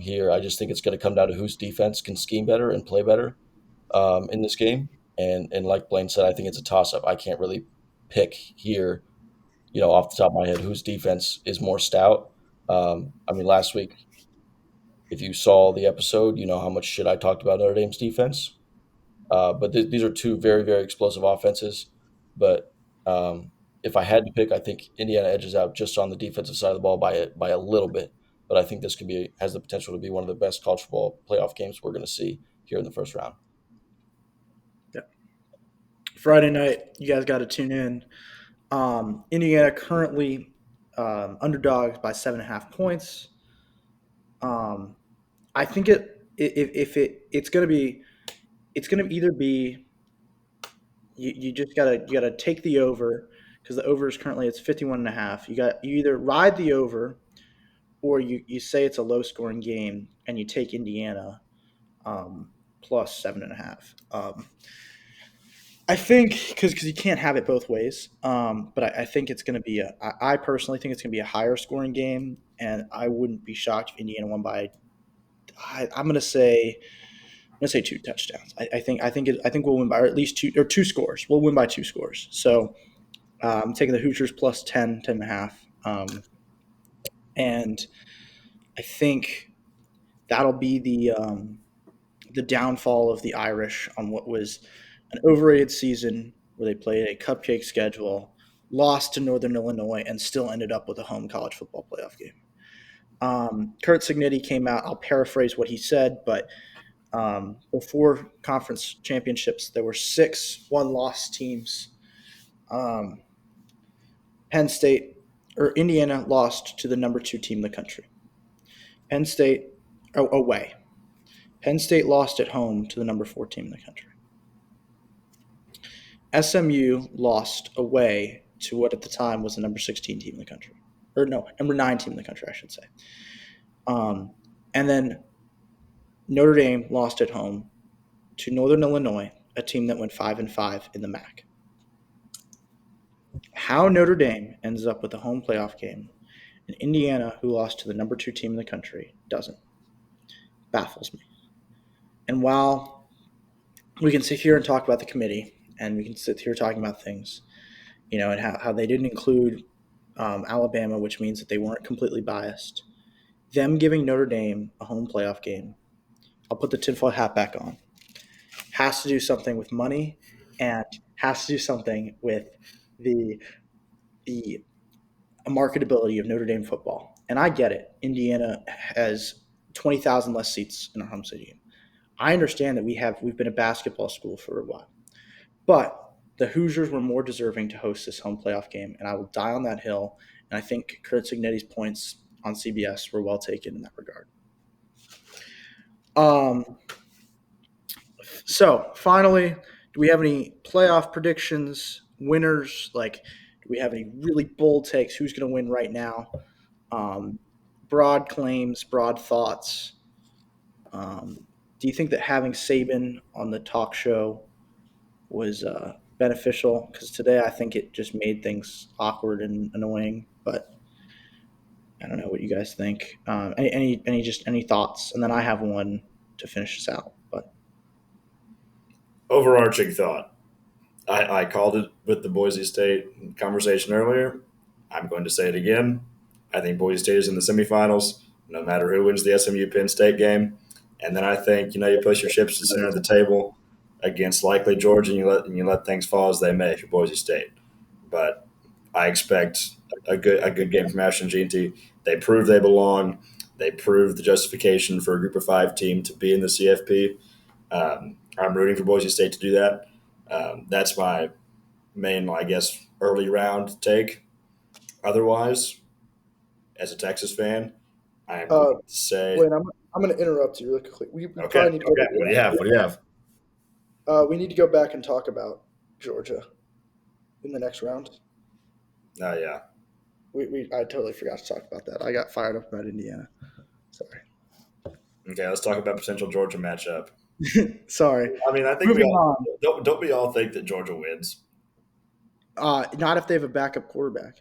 here. I just think it's going to come down to whose defense can scheme better and play better in this game. And like Blaine said, I think it's a toss up. I can't really pick here, off the top of my head, whose defense is more stout. I mean, last week, if you saw the episode, you know how much shit I talked about Notre Dame's defense. But these are two very, very explosive offenses. But if I had to pick, I think Indiana edges out just on the defensive side of the ball by a little bit. But I think this has the potential to be one of the best college football playoff games we're going to see here in the first round. Yeah. Friday night, you guys got to tune in. Indiana currently underdogs by 7.5 points. I think if it's going to be either be you gotta take the over because the over is currently it's 51.5. You either ride the over or you say it's a low scoring game and you take Indiana plus 7.5. I think because you can't have it both ways. But I think it's going to be I personally think it's going to be a higher scoring game, and I wouldn't be shocked if Indiana won by. I'm going to say 2 touchdowns. I think we'll win by or at least two scores. We'll win by 2 scores. So I'm taking the Hoosiers plus 10.5. And I think that'll be the downfall of the Irish on what was an overrated season where they played a cupcake schedule, lost to Northern Illinois, and still ended up with a home college football playoff game. Kurt Signetti came out. I'll paraphrase what he said, but before conference championships, there were 6 one-loss teams. Penn State or Indiana lost to the number 2 team in the country. Penn State away. Penn State lost at home to the number 4 team in the country. SMU lost away to what at the time was the number 16 team in the country. Or no, number 9 team in the country, I should say. And then Notre Dame lost at home to Northern Illinois, a team that went 5-5 in the MAC. How Notre Dame ends up with a home playoff game and Indiana, who lost to the number 2 team in the country, doesn't. Baffles me. And while we can sit here and talk about the committee, and we can sit here talking about things, and how they didn't include Alabama, which means that they weren't completely biased, them giving Notre Dame a home playoff game, I'll put the tinfoil hat back on, has to do something with money and has to do something with the marketability of Notre Dame football. And I get it. Indiana has 20,000 less seats in our home stadium. I understand that we've been a basketball school for a while. But the Hoosiers were more deserving to host this home playoff game, and I will die on that hill. And I think Kurt Signetti's points on CBS were well taken in that regard. So, finally, do we have any playoff predictions, winners? Like, do we have any really bold takes? Who's going to win right now? Broad claims, broad thoughts. Do you think that having Saban on the talk show was beneficial? Because today I think it just made things awkward and annoying. But I don't know what you guys think. Any thoughts? And then I have one to finish this out. But Overarching thought. I called it with the Boise State conversation earlier. I'm going to say it again. I think Boise State is in the semifinals, no matter who wins the SMU Penn State game. And then I think you push your chips to the center of the table against likely Georgia, and you let things fall as they may for Boise State. But I expect a good game from Ashton Jeanty. They prove they belong. They prove the justification for a Group of 5 team to be in the CFP. I'm rooting for Boise State to do that. That's my main, early round take. Otherwise, as a Texas fan, I am going to say. Wait, I'm going to interrupt you real quickly. We Okay. probably need to Okay. What do you have? We need to go back and talk about Georgia in the next round. Oh yeah. I totally forgot to talk about that. I got fired up about Indiana. Sorry. Okay, let's talk about potential Georgia matchup. Sorry. I mean, I think Moving don't we all think that Georgia wins? Not if they have a backup quarterback.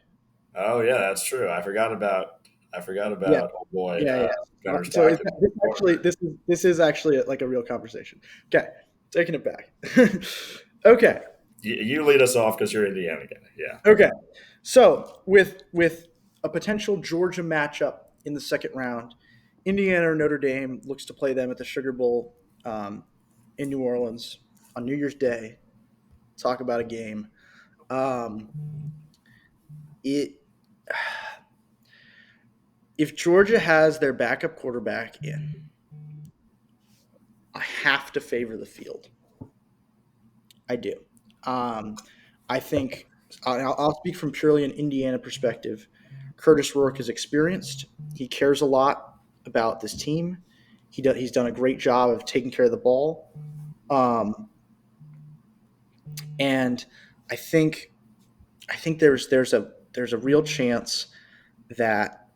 Oh yeah, that's true. I forgot about Yeah. oh boy. Yeah. Gunnar So Stockton. this is actually like a real conversation. Okay, taking it back. Okay. You lead us off because you're Indiana guy. Yeah. Okay. So with a potential Georgia matchup in the second round, Indiana or Notre Dame looks to play them at the Sugar Bowl in New Orleans on New Year's Day. Talk about a game. If Georgia has their backup quarterback in, I have to favor the field. I do. I think I'll speak from purely an Indiana perspective. Curtis Rourke is experienced. He cares a lot about this team. He's done a great job of taking care of the ball. And I think there's a real chance that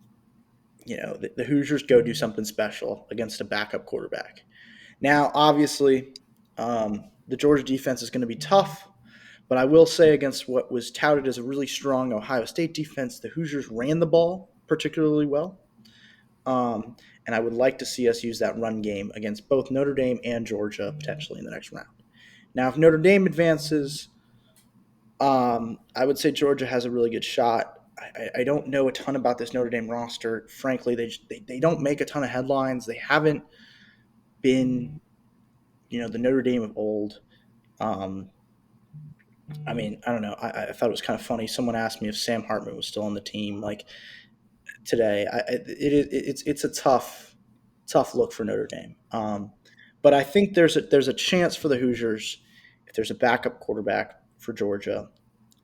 the Hoosiers go do something special against a backup quarterback. Now, obviously, the Georgia defense is going to be tough, but I will say against what was touted as a really strong Ohio State defense, the Hoosiers ran the ball particularly well. And I would like to see us use that run game against both Notre Dame and Georgia potentially in the next round. Now, if Notre Dame advances, I would say Georgia has a really good shot. I don't know a ton about this Notre Dame roster. Frankly, they don't make a ton of headlines. They haven't been the Notre Dame of old. Um, I mean, I don't know. I thought it was kind of funny. Someone asked me if Sam Hartman was still on the team. Like today, it's a tough look for Notre Dame. But I think there's a chance for the Hoosiers if there's a backup quarterback for Georgia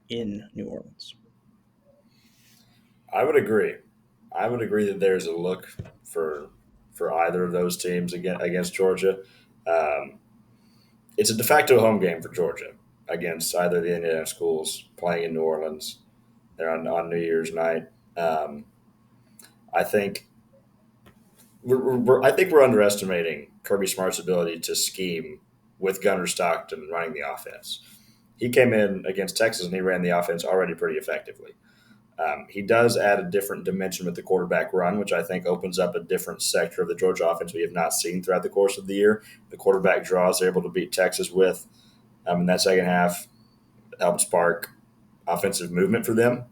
in New Orleans. I would agree. I would agree that there's a look for either of those teams against Georgia. Um, it's a de facto home game for Georgia against either of the Indiana schools playing in New Orleans. They're on New Year's night. Um, I think I think we're underestimating Kirby Smart's ability to scheme with Gunnar Stockton running the offense. He came in against Texas and he ran the offense already pretty effectively. He does add a different dimension with the quarterback run, which I think opens up a different sector of the Georgia offense we have not seen throughout the course of the year. The quarterback draws they're able to beat Texas with in that second half helped spark offensive movement for them.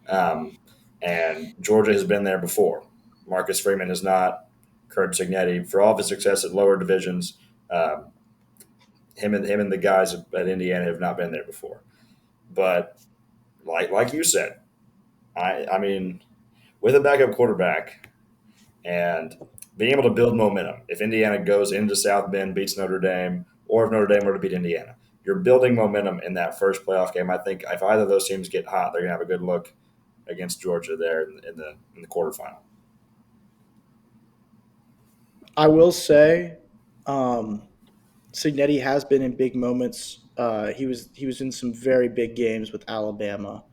Um, and Georgia has been there before. Marcus Freeman has not. Kurt Signetti, for all of his success at lower divisions, um, him and the guys at Indiana have not been there before. But like you said, I mean, with a backup quarterback and being able to build momentum. If Indiana goes into South Bend, beats Notre Dame, or if Notre Dame were to beat Indiana, you're building momentum in that first playoff game. I think if either of those teams get hot, they're going to have a good look against Georgia there in the quarterfinal. I will say, um, Signetti has been in big moments. He was in some very big games with Alabama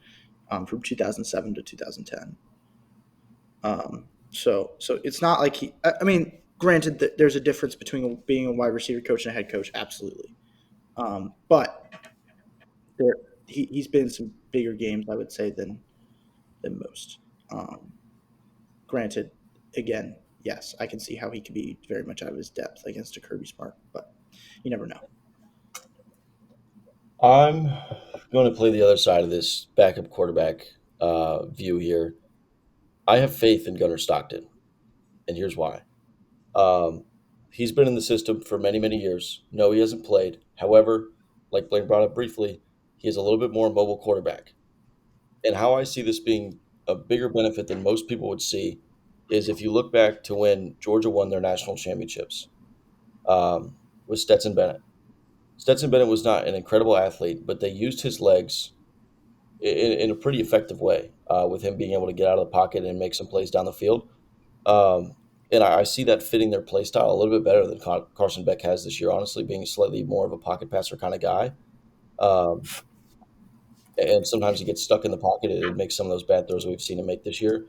from 2007 to 2010. So it's not like he. I mean, granted that there's a difference between being a wide receiver coach and a head coach, absolutely. But there, he's been in some bigger games, I would say, than most. Um, Granted, again, yes, I can see how he could be very much out of his depth against a Kirby Smart, but you never know. I'm going to play the other side of this backup quarterback view here. I have faith in Gunnar Stockton, and here's why. Um, he's been in the system for many, many years. No, he hasn't played. However, like Blaine brought up briefly, he is a little bit more mobile quarterback. And how I see this being a bigger benefit than most people would see is if you look back to when Georgia won their national championships with Stetson Bennett. Stetson Bennett was not an incredible athlete, but they used his legs in a pretty effective way with him being able to get out of the pocket and make some plays down the field. Um, and I see that fitting their play style a little bit better than Carson Beck has this year, honestly, being slightly more of a pocket passer kind of guy. Um, and sometimes he gets stuck in the pocket and makes some of those bad throws we've seen him make this year.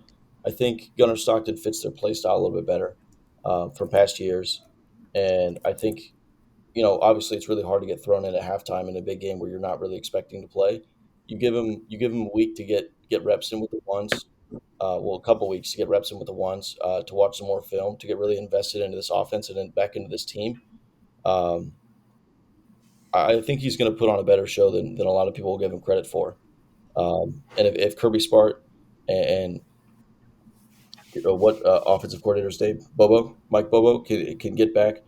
I think Gunnar Stockton fits their play style a little bit better from past years. And I think, obviously it's really hard to get thrown in at halftime in a big game where you're not really expecting to play. You give him a week to get reps in with the ones, a couple weeks to get reps in with the ones, to watch some more film, to get really invested into this offense and then back into this team. Um, I think he's going to put on a better show than a lot of people will give him credit for. And if Kirby Smart and what offensive coordinator's name, Mike Bobo, can get back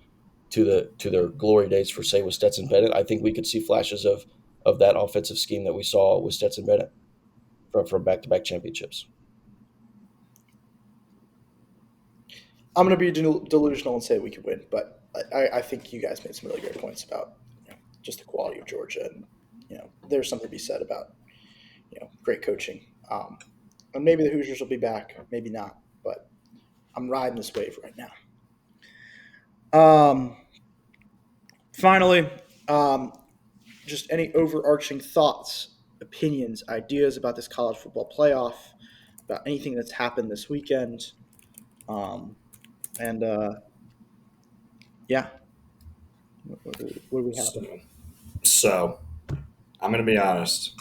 to their glory days for say with Stetson Bennett, I think we could see flashes of that offensive scheme that we saw with Stetson Bennett from back to back championships. I'm going to be delusional and say we could win, but I think you guys made some really great points about just the quality of Georgia, and there's something to be said about great coaching. And maybe the Hoosiers will be back, maybe not, but I'm riding this wave right now. Finally, just any overarching thoughts, opinions, ideas about this college football playoff, about anything that's happened this weekend. And yeah, what do we have? So I'm going to be honest.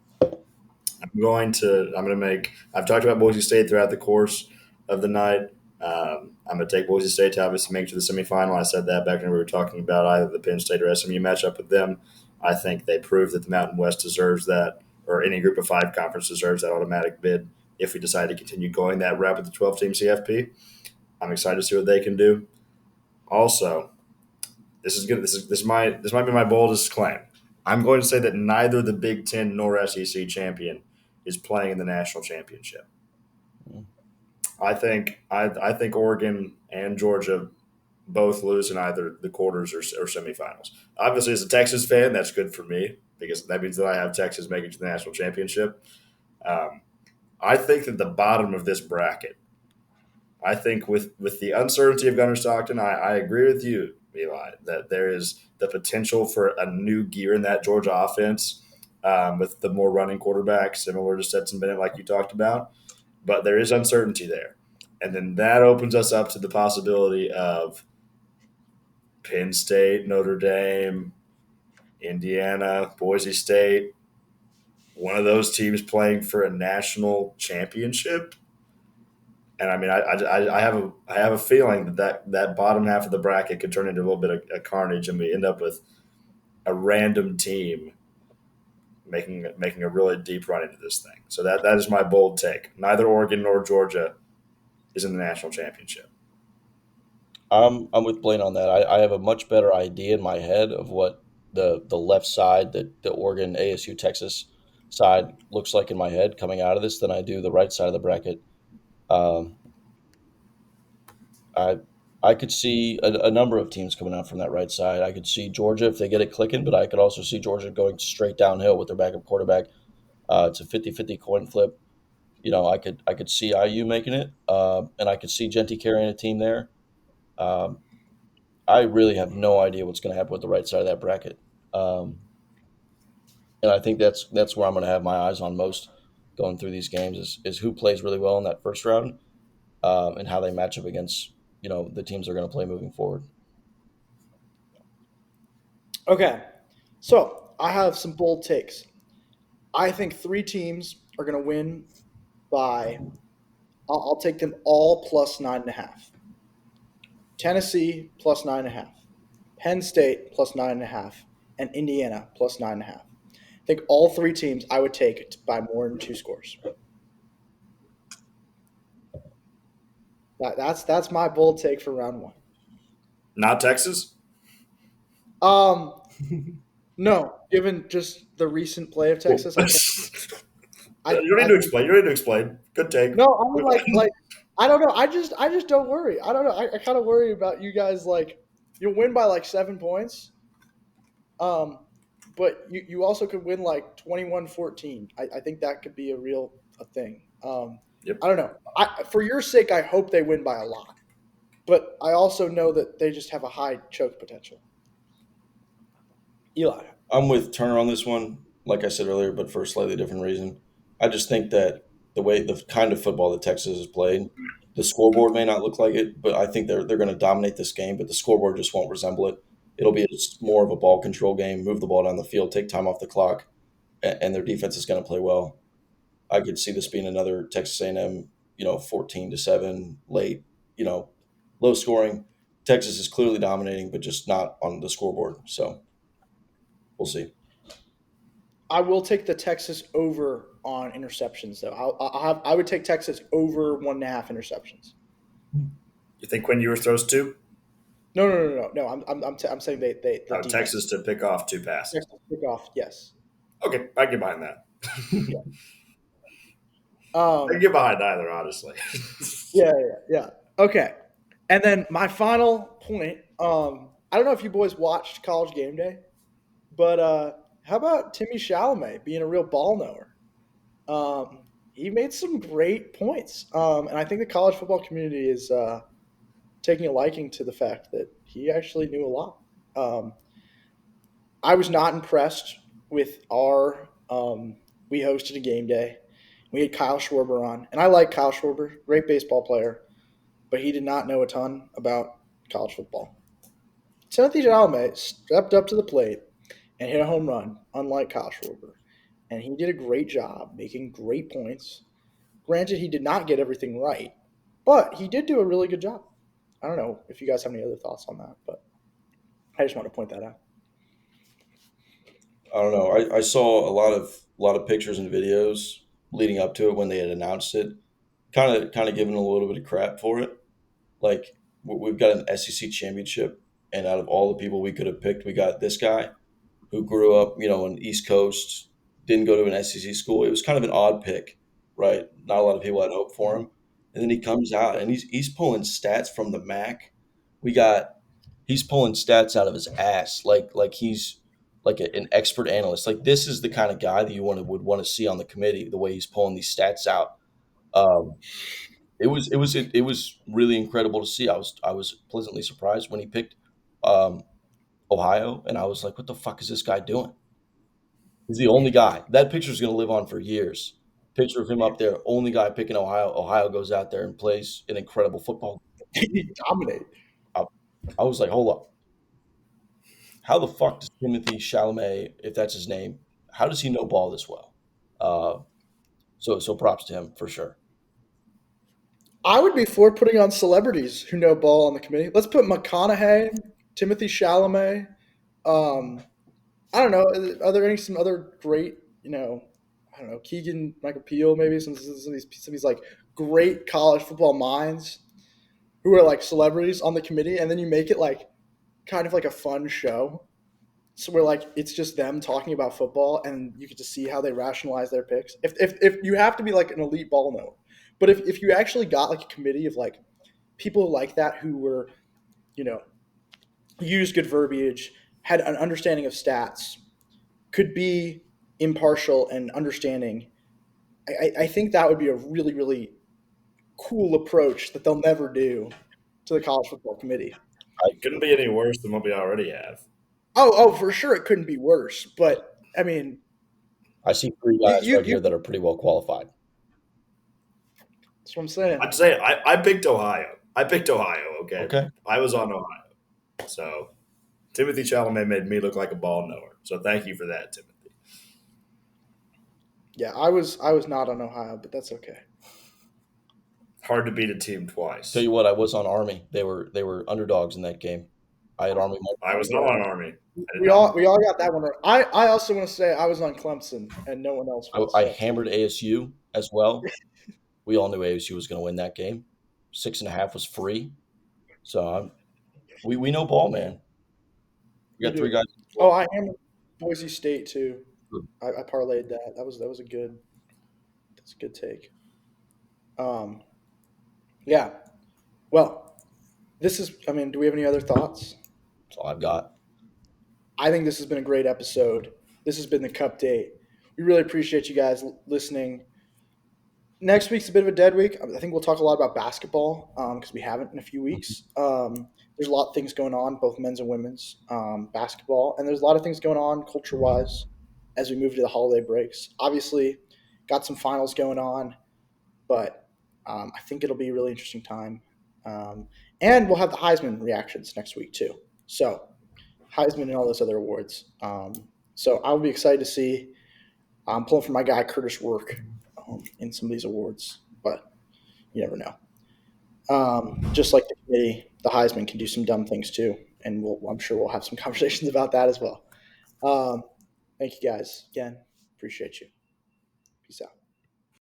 I'm going to make. I've talked about Boise State throughout the course of the night. I'm going to take Boise State to obviously make it to the semifinal. I said that back when we were talking about either the Penn State or SMU matchup with them. I think they proved that the Mountain West deserves that, or any Group of Five conference deserves that automatic bid if we decide to continue going that route with the 12-team CFP. I'm excited to see what they can do. Also, This is good. This might be my boldest claim. I'm going to say that neither the Big Ten nor SEC champion is playing in the national championship. Mm. I think Oregon and Georgia both lose in either the quarters or semifinals. Obviously, as a Texas fan, that's good for me because that means that I have Texas making it to the national championship. Um, I think that the bottom of this bracket, I think with the uncertainty of Gunnar Stockton, I agree with you, Eli, that there is the potential for a new gear in that Georgia offense with the more running quarterback, similar to Stetson Bennett, like you talked about. But there is uncertainty there. And then that opens us up to the possibility of Penn State, Notre Dame, Indiana, Boise State, one of those teams playing for a national championship. And I mean, I have a feeling that bottom half of the bracket could turn into a little bit of carnage, and we end up with a random team making a really deep run into this thing. So that is my bold take. Neither Oregon nor Georgia is in the national championship. I'm with Blaine on that. I have a much better idea in my head of what the left side, the Oregon, ASU, Texas side looks like in my head coming out of this than I do the right side of the bracket. Um, I I could see a number of teams coming out from that right side. I could see Georgia if they get it clicking, but I could also see Georgia going straight downhill with their backup quarterback. It's a 50-50 coin flip. I could see IU making it, and I could see Genty carrying a team there. Um, I really have no idea what's going to happen with the right side of that bracket, um, and I think that's where I'm going to have my eyes on most going through these games is who plays really well in that first round, and how they match up against the teams they're going to play moving forward. Okay, so I have some bold takes. I think three teams are going to win by. I'll take them all plus 9.5. Tennessee plus 9.5. Penn State plus 9.5, and Indiana plus 9.5. I think all three teams I would take by more than two scores. That's my bold take for round one. Not Texas. Um, no, given just the recent play of Cool. Texas, I think You don't need I to think explain. You don't need to explain. Good take. no, I mean like I don't know. I just don't worry. I don't know. I kind of worry about you guys. Like you'll win by like 7 points. Um, but you also could win like 21-14. I think that could be a real a thing. Yep. I don't know. For your sake, I hope they win by a lot. But I also know that they just have a high choke potential. Eli. I'm with Turner on this one, like I said earlier, but for a slightly different reason. I just think that the kind of football that Texas has played, the scoreboard may not look like it, but I think they're going to dominate this game. But the scoreboard just won't resemble it. It'll be just more of a ball control game, move the ball down the field, take time off the clock, and their defense is going to play well. I could see this being another Texas A&M, 14-7 late, you know, low scoring. Texas is clearly dominating, but just not on the scoreboard. So we'll see. I will take the Texas over on interceptions, though. I would take Texas over 1.5 interceptions. You think Quinn Ewers throws two? No. I'm saying the defense. Texas to pick off two passes. Texas pick off, yes. Okay, I can get behind that. Yeah. I can get behind either, honestly. Yeah. Okay. And then my final point. I don't know if you boys watched College Game Day, but how about Timmy Chalamet being a real ball knower? He made some great points, and I think the college football community is taking a liking to the fact that he actually knew a lot. I was not impressed with our. We hosted a game day. We had Kyle Schwarber on, and I like Kyle Schwarber, great baseball player, but he did not know a ton about college football. Timothy Chalamet stepped up to the plate and hit a home run, unlike Kyle Schwarber, and he did a great job making great points. Granted, he did not get everything right, but he did do a really good job. I don't know if you guys have any other thoughts on that, but I just want to point that out. I don't know. I saw a lot of pictures and videos leading up to it when they had announced it, kind of giving a little bit of crap for it. Like we've got an SEC championship. And out of all the people we could have picked, we got this guy who grew up, on the East Coast, didn't go to an SEC school. It was kind of an odd pick, right? Not a lot of people had hope for him. And then he comes out and he's pulling stats from the MAC. We got he's pulling stats out of his ass, like he's like an expert analyst. Like this is the kind of guy that you would want to see on the committee. The way he's pulling these stats out, um, it was really incredible to see. I was pleasantly surprised when he picked um, Ohio, and I was like, what the fuck is this guy doing? He's the only guy. That picture is going to live on for years. Picture of him up there, only guy picking Ohio. Ohio goes out there and plays an incredible football. He dominate. I, I was like, hold up. How the fuck does Timothy Chalamet, if that's his name, how does he know ball this well? Uh, so props to him for sure. I would be for putting on celebrities who know ball on the committee. Let's put McConaughey, Timothy Chalamet. Um, I don't know. Are there some other great, I don't know, Keegan Michael Peel, maybe some of these like great college football minds who are like celebrities on the committee, and then you make it like kind of like a fun show. So we're like, it's just them talking about football, and you get to see how they rationalize their picks. If you have to be like an elite ball knower, but if you actually got like a committee of like people like that who were, you know, used good verbiage, had an understanding of stats, could be impartial and understanding, I think that would be a really, really cool approach that they'll never do to the college football committee. It couldn't be any worse than what we already have. Oh, for sure, it couldn't be worse. But I mean, I see three you, guys you, right you here that are pretty well qualified. that's what I'm saying. I'd say I picked Ohio. I picked Ohio. Okay, Okay. I was on Ohio. So Timothy Chalamet made me look like a ball knower. So thank you for that, Timothy. Yeah, I was not on Ohio, but that's okay. Hard to beat a team twice. Tell you what, I was on Army. They were underdogs in that game. I had Army. I was not on Army. I did We not. all got that one right. I also want to say I was on Clemson and no one else was. I So. hammered ASU as well. We all knew ASU was going to win that game. 6.5 was free. So we know ball, man. We We got three do. guys. Oh, I am Boise State too. I parlayed that. That was a good. That's a good take. Um, yeah. Well, this is. I mean, do we have any other thoughts? That's all I've got. I think this has been a great episode. This has been the Cup Date. We really appreciate you guys listening. Next week's a bit of a dead week. I think we'll talk a lot about basketball because we haven't in a few weeks. There's a lot of things going on, both men's and women's basketball, and there's a lot of things going on culture-wise as we move to the holiday breaks. Obviously, got some finals going on, but I think it'll be a really interesting time. And we'll have the Heisman reactions next week too. So Heisman and all those other awards. So I'll be excited to see. I'm pulling for my guy Curtis Work in some of these awards, but you never know. Just like the committee, the Heisman can do some dumb things too, and I'm sure we'll have some conversations about that as well. Thank you guys again. Appreciate you. Peace out.